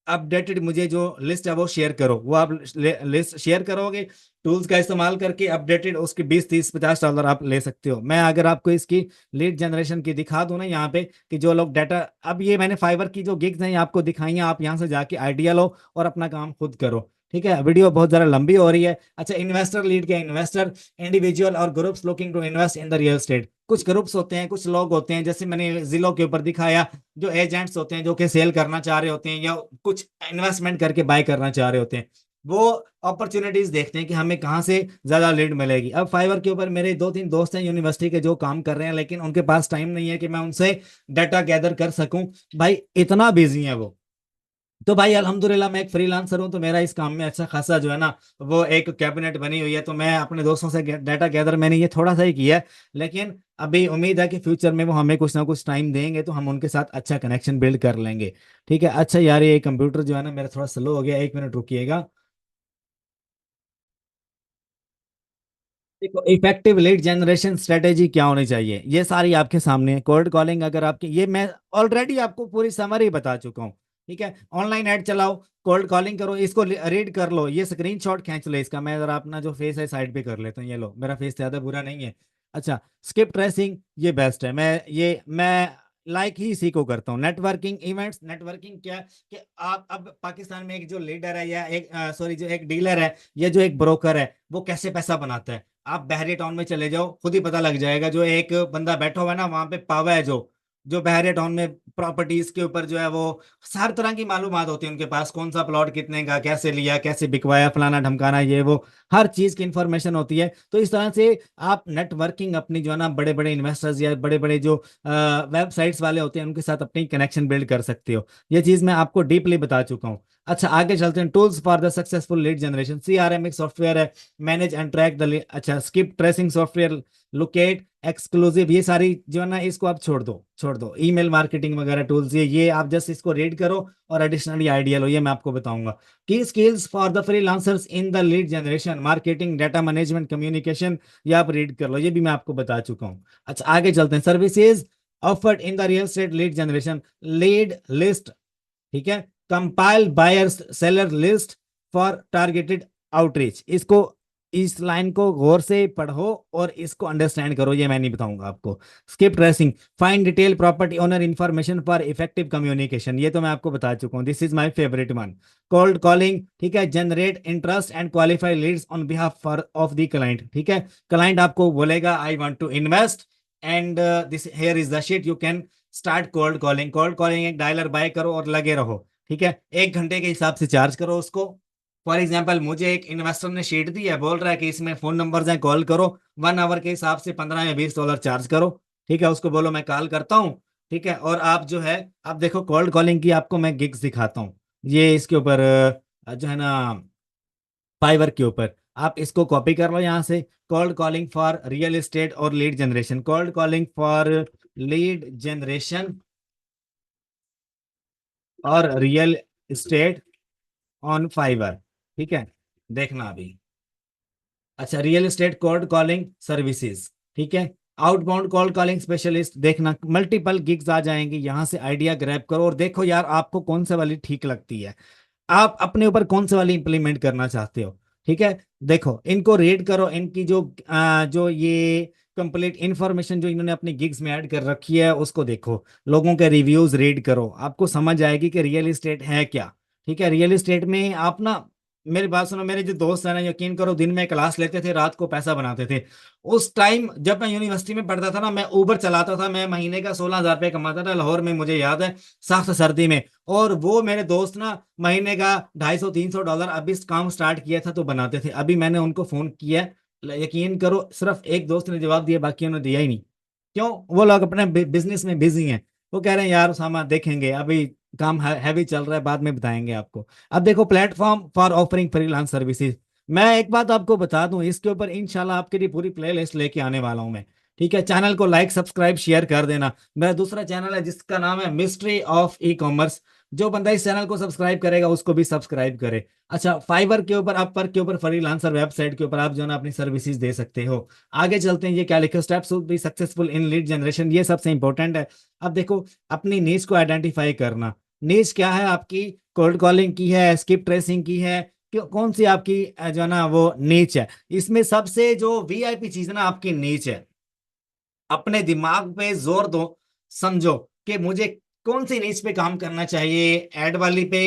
अपडेटेड मुझे जो लिस्ट है वो शेयर करो। वो आप लिस्ट शेयर करोगे, टूल्स का इस्तेमाल करके अपडेटेड उसके 20 30 50 डॉलर आप ले सकते हो। मैं अगर आपको इसकी लीड जनरेशन की दिखा दूं ना यहाँ पे, कि जो लोग डाटा, अब ये मैंने फाइवर की जो गिग्स हैं ये आपको दिखाई हैं, आप यहाँ से जाके आइडिया लो और अपना काम खुद करो। ठीक है, वीडियो बहुत ज्यादा लंबी हो रही है। अच्छा, इन्वेस्टर लीड क्या? इन्वेस्टर इंडिविजुअल और groups looking to invest in the real estate. कुछ ग्रुप्स होते हैं, कुछ लोग होते हैं, जैसे मैंने जिलो के ऊपर दिखाया, जो एजेंट्स होते हैं जो कि सेल करना चाह रहे होते हैं या कुछ इन्वेस्टमेंट करके बाय करना चाह रहे होते हैं। वो अपॉर्चुनिटीज देखते हैं कि हमें कहाँ से ज्यादा लीड मिलेगी। अब फाइवर के ऊपर मेरे 2 3 दोस्त हैं यूनिवर्सिटी के जो काम कर रहे हैं, लेकिन उनके पास टाइम नहीं है कि मैं उनसे डाटा गैदर कर सकूं। भाई इतना बिजी है वो। तो भाई अल्हम्दुलिल्लाह मैं एक फ्रीलांसर हूं, तो मेरा इस काम में अच्छा खासा जो है ना वो एक कैबिनेट बनी हुई है। तो मैं अपने दोस्तों से डाटा गैदर मैंने ये थोड़ा सा ही किया है, लेकिन अभी उम्मीद है कि फ्यूचर में वो हमें कुछ ना कुछ टाइम देंगे तो हम उनके साथ अच्छा कनेक्शन बिल्ड कर लेंगे। ठीक है। अच्छा यार, ये कंप्यूटर जो है ना मेरा थोड़ा स्लो हो गया, 1 मिनट रुकिएगा। देखो, इफेक्टिव लीड जनरेशन स्ट्रेटेजी क्या होनी चाहिए ये सारी आपके सामने है। कोल्ड कॉलिंग, अगर आपकी ये मैं ऑलरेडी आपको पूरी समरी बता चुका हूँ। ठीक है, ऑनलाइन ऐड चलाओ, कोल्ड कॉलिंग करो, इसको रीड कर लो, ये स्क्रीनशॉट खींच लो इसका। मैं जरा अपना जो फेस है साइड पे कर लेता हूँ, ये लो, मेरा फेस ज्यादा बुरा नहीं है। अच्छा, स्किप ट्रेसिंग ये बेस्ट है, मैं लाइक ही इसी को करता हूँ। नेटवर्किंग इवेंट्स, नेटवर्किंग क्या, कि आप अब पाकिस्तान में एक जो लीडर है या एक सॉरी जो एक डीलर है या जो एक ब्रोकर है, वो कैसे पैसा बनाता है। आप बहरे टाउन में चले जाओ, खुद ही पता लग जाएगा। जो एक बंदा बैठा हुआ है ना वहां पे, पावा है, जो जो बहरे टाउन में प्रॉपर्टीज के ऊपर जो है वो हर तरह की मालूमात होती है उनके पास, कौन सा प्लॉट कितने का, कैसे लिया, कैसे बिकवाया, फलाना ढमकाना, ये वो हर चीज की इंफॉर्मेशन होती है। तो इस तरह से आप नेटवर्किंग अपनी जो है ना बड़े बड़े इन्वेस्टर्स या बड़े बड़े जो वेबसाइट्स वाले होते हैं उनके साथ अपनी कनेक्शन बिल्ड कर सकते हो। ये चीज मैं आपको डीपली बता चुका हूँ। अच्छा, आगे चलते हैं। Tools for the successful lead generation, CRM एक सॉफ्टवेयर है, मैनेज एंड ट्रैक द, अच्छा, skip tracing software, locate, exclusive, ये सारी जो है ना इसको आप छोड़ दो। ईमेल मार्केटिंग वगैरह टूल्स, ये आप जस्ट इसको रीड करो और एडिशनली आइडिया लो, ये मैं आपको बताऊंगा। की skills for the freelancers in the lead generation, marketing, data management, communication, ये आप रीड कर लो, ये भी मैं आपको बता चुका हूँ। अच्छा, आगे चलते हैं। Services offered in the real estate lead generation, lead list, ठीक है, compile buyer seller list for targeted outreach. इसको, इस लाइन को गौर से पढ़ो और इसको अंडरस्टैंड करो, ये मैं नहीं बताऊंगा आपको। Skip tracing, find detail property owner information for effective communication, ये तो मैं आपको बता चुका हूँ, this is my favourite one. Cold calling, ठीक है, generate interest and qualify leads on behalf for of the client. ठीक है, क्लाइंट आपको बोलेगा I want to invest and this here is the sheet, you can start cold calling. Cold calling एक डायलर बाय करो और लगे रहो। ठीक है, 1 घंटे के हिसाब से चार्ज करो उसको। फॉर एग्जाम्पल, मुझे एक इन्वेस्टर ने शीट दी है, बोल रहा है कि इसमें फोन नंबर हैं, कॉल करो। 1 आवर के हिसाब से 15 या 20 डॉलर चार्ज करो। ठीक है, उसको बोलो मैं कॉल करता हूँ। ठीक है, और आप जो है, आप देखो कोल्ड कॉलिंग की आपको मैं गिग्स दिखाता हूँ, ये इसके ऊपर जो है ना फाइवर के ऊपर, आप इसको कॉपी कर लो यहाँ से। Cold calling for real estate और lead generation, cold calling for lead generation और रियल एस्टेट ऑन फाइवर। ठीक है, देखना अभी। अच्छा, real estate cold calling services, ठीक है, आउटबाउंड कोल्ड कॉलिंग स्पेशलिस्ट, देखना मल्टीपल गिग्स आ जाएंगे, यहां से आइडिया ग्रैब करो और देखो यार आपको कौन सा वाली ठीक लगती है, आप अपने ऊपर कौन सा वाली इंप्लीमेंट करना चाहते हो। ठीक है, देखो इनको रीड करो, इनकी जो ये कंप्लीट इंफॉर्मेशन जो इन्होंने अपनी गिग्स में ऐड कर रखी है उसको देखो, लोगों के रिव्यूज रीड करो, आपको समझ आएगी कि रियल एस्टेट है क्या। ठीक है, रियल एस्टेट में आप ना, मेरी बात सुनो, मेरे जो दोस्त हैं ना, यकीन करो, दिन में क्लास लेते थे, रात को पैसा बनाते थे। उस टाइम जब मैं यूनिवर्सिटी में पढ़ता था ना, मैं उबर चलाता था, मैं महीने का 16,000 रुपये कमाता था लाहौर में, मुझे याद है, सख्त सर्दी में। और वो मेरे दोस्त ना महीने का 250 300 डॉलर अभी काम स्टार्ट किया था तो बनाते थे। अभी मैंने उनको फोन किया, यकीन करो सिर्फ एक दोस्त ने जवाब दिया, बाकी ने दिया ही नहीं। क्यों? वो लोग अपने बिजनेस में बिजी हैं। वो कह रहे हैं यार उसामा देखेंगे, अभी काम हैवी चल रहा है, बाद में बताएंगे आपको। अब देखो, platform for offering freelance services, मैं एक बात आपको बता दूं, इसके ऊपर इंशाल्लाह आपके लिए पूरी प्लेलिस्ट लेके आने वाला हूं मैं। ठीक है, चैनल को लाइक सब्सक्राइब शेयर कर देना। मेरा दूसरा चैनल है जिसका नाम है मिस्ट्री ऑफ ई कॉमर्स, जो बंदा इस चैनल को सब्सक्राइब करेगा उसको भी सब्सक्राइब करे। अच्छा, फाइवर के ऊपर, अपर के ऊपर, फ्रीलांसर वेबसाइट के ऊपर आप जो है ना अपनी सर्विसेज दे सकते हो। आगे चलते हैं, ये क्या लिखा, steps to be successful in lead generation, ये सबसे इंपॉर्टेंट है। अब देखो, अपनी नीड्स को आइडेंटिफाई करना, नीच क्या है आपकी? कोल्ड कॉलिंग की है, स्किप ट्रेसिंग की है, कौन सी आपकी जो है ना वो नीच है? इसमें सबसे जो वीआईपी चीज है ना आपकी नीच है। अपने दिमाग पे जोर दो, समझो कि मुझे कौन सी नीच पे काम करना चाहिए, एड वाली पे,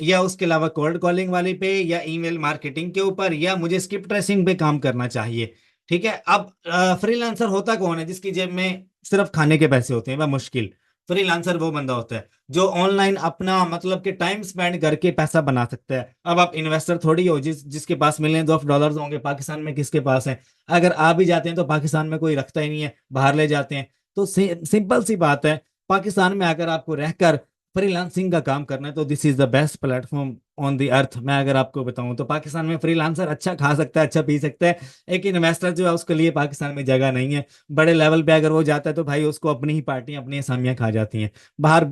या उसके अलावा कोल्ड कॉलिंग वाली पे, या ईमेल मार्केटिंग के ऊपर, या मुझे स्किप ट्रेसिंग पे काम करना चाहिए। ठीक है। अब फ्रीलांसर होता कौन है जिसकी जेब में सिर्फ खाने के पैसे होते हैं? वह मुश्किल। फ्रीलांसर वो बंदा होता है जो ऑनलाइन अपना मतलब कि टाइम स्पेंड करके पैसा बना सकता है। अब आप इन्वेस्टर थोड़ी हो जिसके पास मिलियंस ऑफ डॉलर्स होंगे। पाकिस्तान में किसके पास है? अगर आ भी जाते हैं तो पाकिस्तान में कोई रखता ही नहीं है, बाहर ले जाते हैं। तो सिंपल सी बात है, पाकिस्तान में अगर आपको रहकर फ्रीलांसिंग का काम करना है तो this is the best platform on the earth. मैं अगर आपको बताऊं तो पाकिस्तान में फ्रीलांसर अच्छा खा सकता है, अच्छा पी सकता है। एक इन्वेस्टर जो है उसके लिए पाकिस्तान में जगह नहीं है। बड़े लेवल पे अगर वो जाता है तो भाई उसको अपनी ही पार्टियां अपनी असामियां खा जाती हैं। बाहर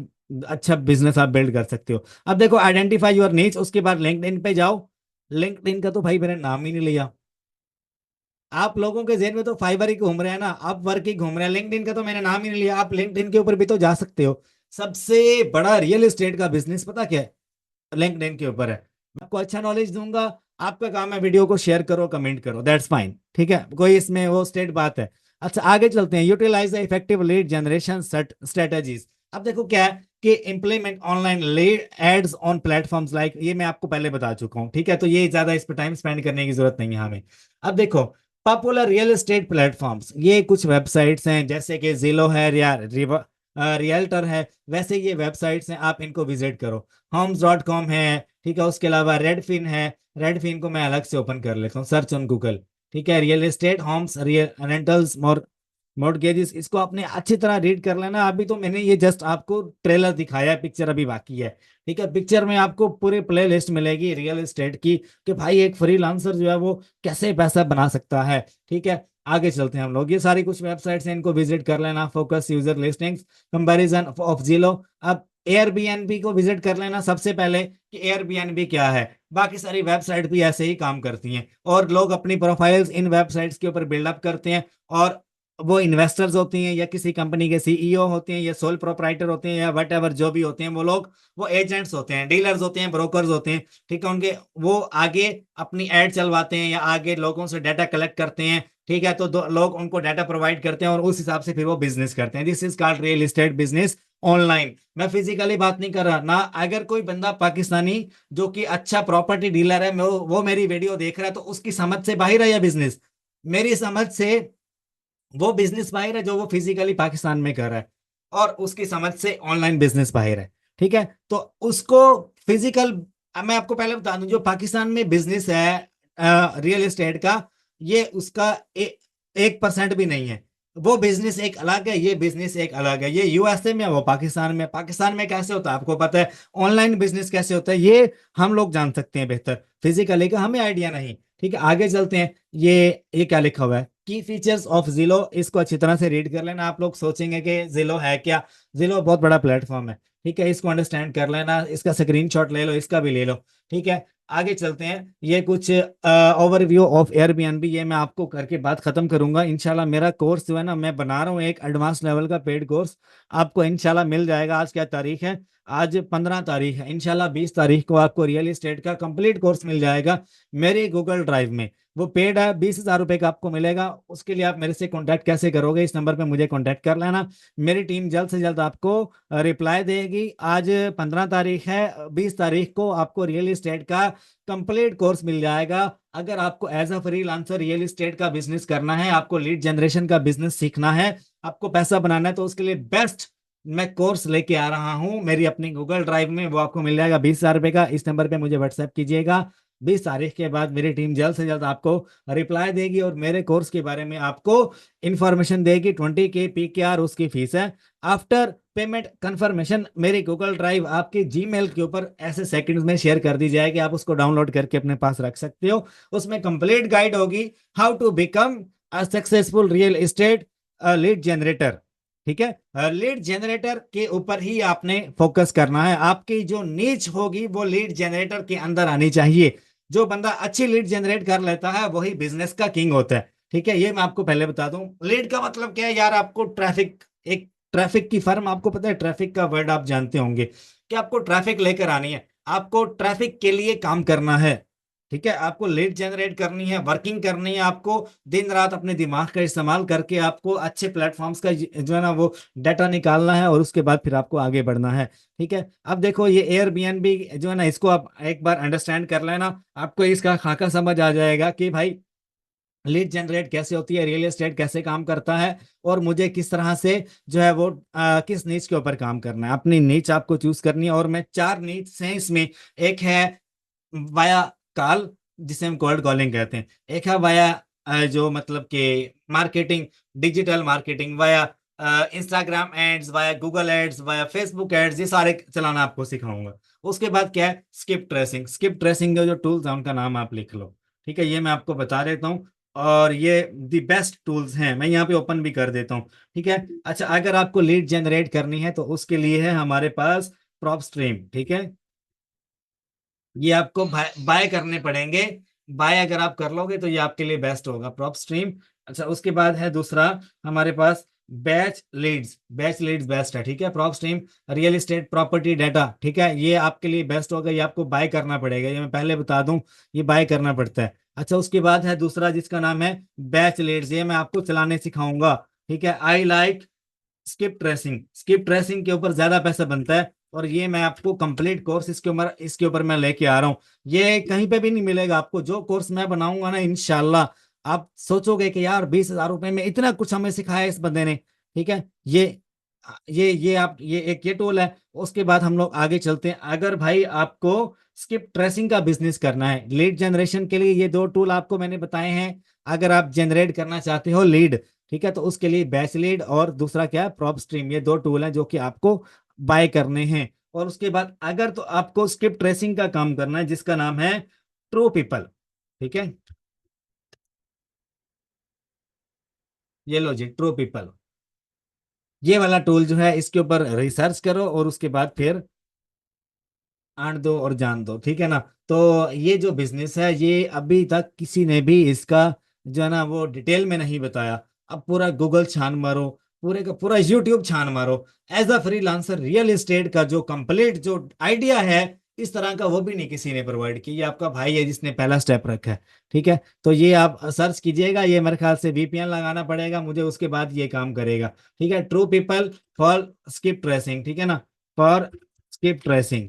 अच्छा बिजनेस आप बिल्ड कर सकते हो। अब देखो, आइडेंटिफाई योर नीच, उसके बाद लिंक्डइन पे जाओ। लिंक्डइन का तो भाई मैंने नाम ही नहीं लिया। आप लोगों के जेहन में तो फाइवर ही घूम रहे हैं ना, आप वर्क ही घूम रहे हैं। लिंक्डइन का तो मैंने नाम ही नहीं लिया। आप लिंक्डइन के ऊपर भी तो जा सकते हो। सबसे बड़ा रियल एस्टेट का बिजनेस पता क्या है? लिंक्डइन के ऊपर है। मैं आपको अच्छा नॉलेज दूंगा। आपका काम है वीडियो को शेयर करो, कमेंट करो, दैट्स फाइन। ठीक है, कोई इसमें वो स्टेट बात है। अच्छा आगे चलते हैं। Utilise the effective lead generation strategies. अब देखो क्या है कि implement online lead ads on platforms like, ये मैं आपको पहले बता चुका हूँ। ठीक है, तो ये ज्यादा इस पर टाइम स्पेंड करने की जरूरत नहीं है हमें। अब देखो, पॉपुलर रियल एस्टेट प्लेटफॉर्म्स, ये कुछ वेबसाइट्स हैं जैसे कि जिलो है या रियल्टर है। वैसे ये वेबसाइट्स हैं, आप इनको विजिट करो। homes.com है। ठीक है, उसके अलावा रेडफिन है। रेडफिन को मैं अलग से ओपन कर लेता हूँ, सर्च ऑन गूगल। ठीक है, real estate homes real rentals mortgages, इसको आपने अच्छी तरह रीड कर लेना। अभी तो मैंने ये जस्ट आपको ट्रेलर दिखाया है, पिक्चर अभी बाकी है। ठीक है, पिक्चर में आपको पूरी प्ले लिस्ट मिलेगी रियल एस्टेट की कि भाई एक फ्रीलांसर जो है वो कैसे पैसा बना सकता है। ठीक है, आगे चलते हैं हम लोग। ये सारी कुछ वेबसाइट्स हैं, इनको विजिट कर लेना। Focus user listings, comparison of जिलो। अब एयरबीएनबी को विजिट कर लेना सबसे पहले कि एयरबीएनबी क्या है। बाकी सारी वेबसाइट भी ऐसे ही काम करती हैं और लोग अपनी प्रोफाइल्स इन वेबसाइट्स के ऊपर बिल्डअप करते हैं। और वो इन्वेस्टर्स होती हैं या किसी कंपनी के सीईओ होते हैं या सोल प्रोप्राइटर होते हैं या वट एवर जो भी होते हैं, वो लोग वो एजेंट्स होते हैं, डीलर्स होते हैं, ब्रोकर्स होते हैं। ठीक है, उनके वो आगे अपनी एड चलवाते हैं या आगे लोगों से डाटा कलेक्ट करते हैं। ठीक है, तो लोग उनको डाटा प्रोवाइड करते हैं और उस हिसाब से फिर वो बिजनेस करते हैं। This is called real estate business online. मैं फिजिकली बात नहीं कर रहा ना। अगर कोई बंदा पाकिस्तानी जो कि अच्छा प्रॉपर्टी डीलर है, वो मेरी वीडियो देख रहा है तो उसकी समझ से बाहर है यह बिजनेस। मेरी समझ से वो बिजनेस बाहर है जो वो फिजिकली पाकिस्तान में कर रहा है, और उसकी समझ से ऑनलाइन बिजनेस बाहर है। ठीक है, तो उसको फिजिकल, मैं आपको पहले बता दूं, जो पाकिस्तान में बिजनेस है रियल एस्टेट का, ये उसका 1% भी नहीं है। वो बिजनेस एक अलग है, ये बिजनेस एक अलग है। ये यूएसए में है, वो पाकिस्तान में। पाकिस्तान में कैसे होता है आपको पता है? ऑनलाइन बिजनेस कैसे होता है ये हम लोग जान सकते हैं बेहतर, फिजिकली का हमें आइडिया नहीं। ठीक है, आगे चलते हैं। ये क्या लिखा हुआ है? की फीचर्स ऑफ जिलो, इसको अच्छी तरह से रीड कर लेना। आप लोग सोचेंगे कि जिलो है क्या? जिलो बहुत बड़ा प्लेटफॉर्म है। ठीक है, इसको अंडरस्टैंड कर लेना, इसका स्क्रीनशॉट ले लो, इसका भी ले लो। ठीक है, आगे चलते हैं। ये कुछ ओवरव्यू ऑफ एयरबीएनबी, ये मैं आपको करके बात खत्म करूंगा इंशाल्लाह। मेरा कोर्स जो है ना, मैं बना रहा हूँ एक एडवांस लेवल का पेड कोर्स, आपको इंशाल्लाह मिल जाएगा। आज क्या तारीख है? आज 15 तारीख है। इंशाल्लाह 20 तारीख को आपको रियल एस्टेट का कंप्लीट कोर्स मिल जाएगा मेरे गूगल ड्राइव में। वो पेड है, 20,000 रुपए का आपको मिलेगा। उसके लिए आप मेरे से कांटेक्ट कैसे करोगे? इस नंबर पे मुझे कांटेक्ट कर लेना। मेरी टीम जल्द से जल्द आपको रिप्लाई देगी। आज 15 तारीख है, 20 तारीख को आपको रियल एस्टेट का कंप्लीट कोर्स मिल जाएगा। अगर आपको as a freelancer real estate का बिजनेस करना है, आपको लीड जनरेशन का बिजनेस सीखना है, आपको पैसा बनाना है, तो उसके लिए बेस्ट मैं कोर्स लेके आ रहा हूं मेरी अपनी गूगल ड्राइव में। वो आपको मिल जाएगा 20,000 रुपए का। इस नंबर पे मुझे व्हाट्सएप कीजिएगा। 20 तारीख के बाद मेरी टीम जल्द से जल्द आपको रिप्लाई देगी और मेरे कोर्स के बारे में आपको इंफॉर्मेशन देगी। 20K PKR उसकी फीस है। आफ्टर पेमेंट कंफर्मेशन मेरी गूगल ड्राइव आपके जीमेल के ऊपर ऐसे सेकंड्स में शेयर कर दी जाएगी। आप उसको डाउनलोड करके अपने पास रख सकते हो। उसमें कंप्लीट गाइड होगी, how to become a successful real estate lead generator. ठीक है, लीड जनरेटर के ऊपर ही आपने फोकस करना है। आपकी जो नीच होगी वो लीड जनरेटर के अंदर आनी चाहिए। जो बंदा अच्छी लीड जनरेट कर लेता है वही बिजनेस का किंग होता है। ठीक है, ये मैं आपको पहले बता दूं। लीड का मतलब क्या है यार? आपको ट्रैफिक, एक ट्रैफिक की फर्म, आपको पता है ट्रैफिक का वर्ड आप जानते होंगे कि आपको ट्रैफिक लेकर आनी है, आपको ट्रैफिक के लिए काम करना है। ठीक है, आपको लीड जनरेट करनी है, वर्किंग करनी है, आपको दिन रात अपने दिमाग का इस्तेमाल करके आपको अच्छे प्लेटफॉर्म्स का जो है ना वो डाटा निकालना है, और उसके बाद फिर आपको आगे बढ़ना है। ठीक है, अब देखो ये एयरबीएनबी जो है ना, इसको आप एक बार अंडरस्टैंड कर लेना, आपको इसका खाका समझ आ जाएगा कि भाई लीड जनरेट कैसे होती है, रियल एस्टेट कैसे काम करता है, और मुझे किस तरह से जो है वो किस नीच के ऊपर काम करना है। अपनी नीच आपको चूज करनी है, और मैं चार नीच हैं इसमें। एक है वाया कॉल, जिसे हम कोल्ड कॉलिंग कहते हैं। एक है वाया जो मतलब कि marketing, digital marketing via Instagram ads, via Google ads, via Facebook ads, ये सारे चलाना आपको सिखाऊंगा। उसके बाद क्या है, स्किप ट्रेसिंग। स्किप ट्रेसिंग के जो टूल्स हैं उनका नाम आप लिख लो। ठीक है, ये मैं आपको बता देता हूँ, और ये दी बेस्ट टूल्स हैं, मैं यहाँ पे ओपन भी कर देता हूँ। ठीक है, अच्छा अगर आपको लीड जनरेट करनी है तो उसके लिए है हमारे पास प्रॉप स्ट्रीम। ठीक है, ये आपको बाय करने पड़ेंगे। बाय अगर आप कर लोगे तो ये आपके लिए बेस्ट होगा, प्रॉप स्ट्रीम। अच्छा, उसके बाद है दूसरा हमारे पास batch leads. Batch leads best है। ठीक है, PropStream, real estate property data. ठीक है, ये आपके लिए बेस्ट होगा, ये आपको बाय करना पड़ेगा, ये मैं पहले बता दूं, ये बाय करना पड़ता है। अच्छा, उसके बाद है दूसरा जिसका नाम है बैच लीड्स, ये मैं आपको चलाने सिखाऊंगा। ठीक है, I like skip tracing. Skip tracing के ऊपर ज्यादा पैसा बनता है, और ये मैं आपको कंप्लीट कोर्स इसके ऊपर मैं लेके आ रहा हूँ। ये कहीं पे भी नहीं मिलेगा आपको, जो कोर्स मैं बनाऊंगा ना इंशाल्लाह, आप सोचोगे कि यार 20,000 रुपए में इतना कुछ हमें सिखाया इस बंदे ने। ठीक है, ये आप ये एक ये टूल है। उसके बाद हम लोग आगे चलते हैं। अगर भाई आपको स्किप ट्रेसिंग का बिजनेस करना है, लीड जनरेशन के लिए ये दो टूल आपको मैंने बताए हैं। अगर आप जनरेट करना चाहते हो लीड, ठीक है, तो उसके लिए बैच लीड और दूसरा क्या है, प्रॉप स्ट्रीम, ये दो टूल हैं जो कि आपको बाय करने हैं। और उसके बाद अगर तो आपको स्किप ट्रेसिंग का काम करना है जिसका नाम है ट्रू पीपल। ठीक है, ये लो जी, ट्रू पीपल, ये वाला टूल जो है इसके ऊपर रिसर्च करो, और उसके बाद फिर आंट दो और जान दो। ठीक है ना, तो ये जो बिजनेस है ये अभी तक किसी ने भी इसका जो है ना वो डिटेल में नहीं बताया। अब पूरा गूगल छान मारो, पूरे का पूरा यूट्यूब छान मारो, as a freelancer real estate का जो कंप्लीट जो आइडिया है इस तरह का वो भी नहीं किसी ने प्रोवाइड किया। ये आपका भाई है जिसने पहला स्टेप रखा है। ठीक है, तो ये आप सर्च कीजिएगा, ये मेरे ख्याल से वीपीएन लगाना पड़ेगा मुझे, उसके बाद ये काम करेगा। ठीक है, true people for skip tracing. ठीक है ना, for skip tracing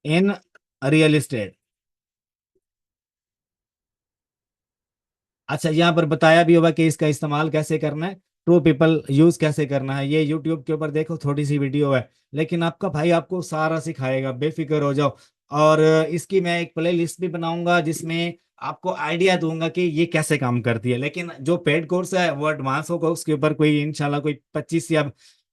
in real estate. अच्छा, यहाँ पर बताया भी होगा कि इसका इस्तेमाल कैसे करना है, ट्रू पीपल यूज कैसे करना है। ये यूट्यूब के ऊपर देखो, थोड़ी सी वीडियो है, लेकिन आपका भाई आपको सारा सिखाएगा, बेफिक्र हो जाओ। और इसकी मैं एक प्ले लिस्ट भी बनाऊंगा जिसमें आपको आइडिया दूंगा कि ये कैसे काम करती है। लेकिन जो पेड कोर्स है वो एडवांस होगा, उसके ऊपर कोई इंशाल्लाह कोई 25 या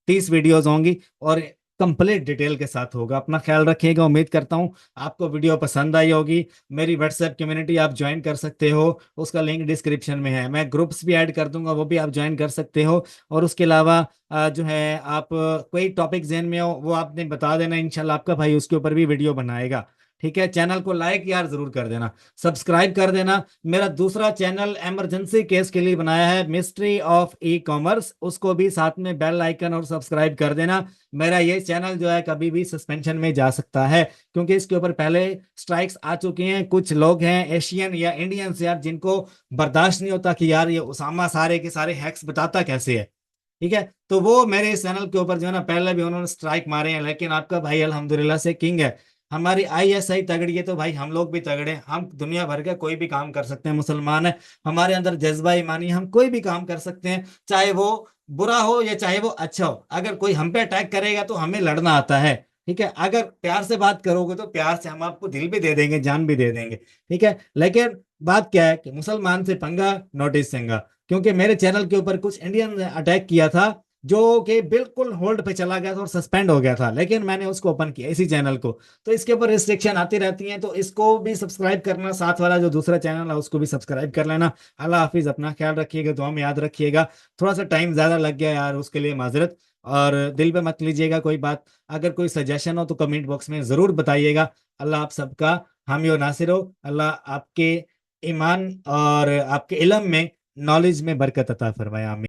30 वीडियोज होंगी, और कंप्लीट डिटेल के साथ होगा। अपना ख्याल रखिएगा, उम्मीद करता हूँ आपको वीडियो पसंद आई होगी। मेरी व्हाट्सएप कम्युनिटी आप ज्वाइन कर सकते हो, उसका लिंक डिस्क्रिप्शन में है। मैं ग्रुप्स भी ऐड कर दूंगा, वो भी आप ज्वाइन कर सकते हो। और उसके अलावा जो है आप कोई टॉपिक जेन में हो वो आपने बता देना, इंशाल्लाह आपका भाई उसके ऊपर भी वीडियो बनाएगा। ठीक है, चैनल को लाइक यार जरूर कर देना, सब्सक्राइब कर देना। मेरा दूसरा चैनल इमरजेंसी केस के लिए बनाया है, मिस्ट्री ऑफ ई कॉमर्स, उसको भी साथ में बेल आइकन और सब्सक्राइब कर देना। मेरा ये चैनल जो है कभी भी सस्पेंशन में जा सकता है, क्योंकि इसके ऊपर पहले स्ट्राइक्स आ चुकी हैं। कुछ लोग हैं एशियन या इंडियंस यार, जिनको बर्दाश्त नहीं होता कि यार ये उसामा सारे के सारे हैक्स बताता कैसे है। ठीक है, तो वो मेरे इस चैनल के ऊपर जो है ना पहले भी उन्होंने स्ट्राइक मारे हैं, लेकिन आपका भाई अल्हम्दुलिल्लाह से किंग है। हमारी आईएसआई तगड़ी है तो भाई हम लोग भी तगड़े हैं। हम दुनिया भर का कोई भी काम कर सकते हैं, मुसलमान है, हमारे अंदर जज्बा ईमानी है, हम कोई भी काम कर सकते हैं, चाहे वो बुरा हो या चाहे वो अच्छा हो। अगर कोई हम पे अटैक करेगा तो हमें लड़ना आता है। ठीक है, अगर प्यार से बात करोगे तो प्यार से हम आपको दिल भी दे देंगे, जान भी दे देंगे। ठीक है, लेकिन बात क्या है कि मुसलमान से पंगा नोटिस सेंगा, क्योंकि मेरे चैनल के ऊपर कुछ इंडियन ने अटैक किया था, जो कि बिल्कुल होल्ड पे चला गया था और सस्पेंड हो गया था, लेकिन मैंने उसको ओपन किया इसी चैनल को। तो इसके ऊपर रिस्ट्रिक्शन आती रहती हैं, तो इसको भी सब्सक्राइब करना, साथ वाला जो दूसरा चैनल है उसको भी सब्सक्राइब कर लेना। अल्लाह हाफिज, अपना ख्याल रखिएगा, दुआ में याद रखिएगा। थोड़ा सा टाइम ज्यादा लग गया यार, उसके लिए माजरत, और दिल पे मत लीजिएगा कोई बात। अगर कोई सजेशन हो तो कमेंट बॉक्स में जरूर बताइएगा। अल्लाह आप सबका हामी और नासिर हो। अल्लाह आपके ईमान और आपके इल्म में नॉलेज में बरकत अता फरमाए, आमीन।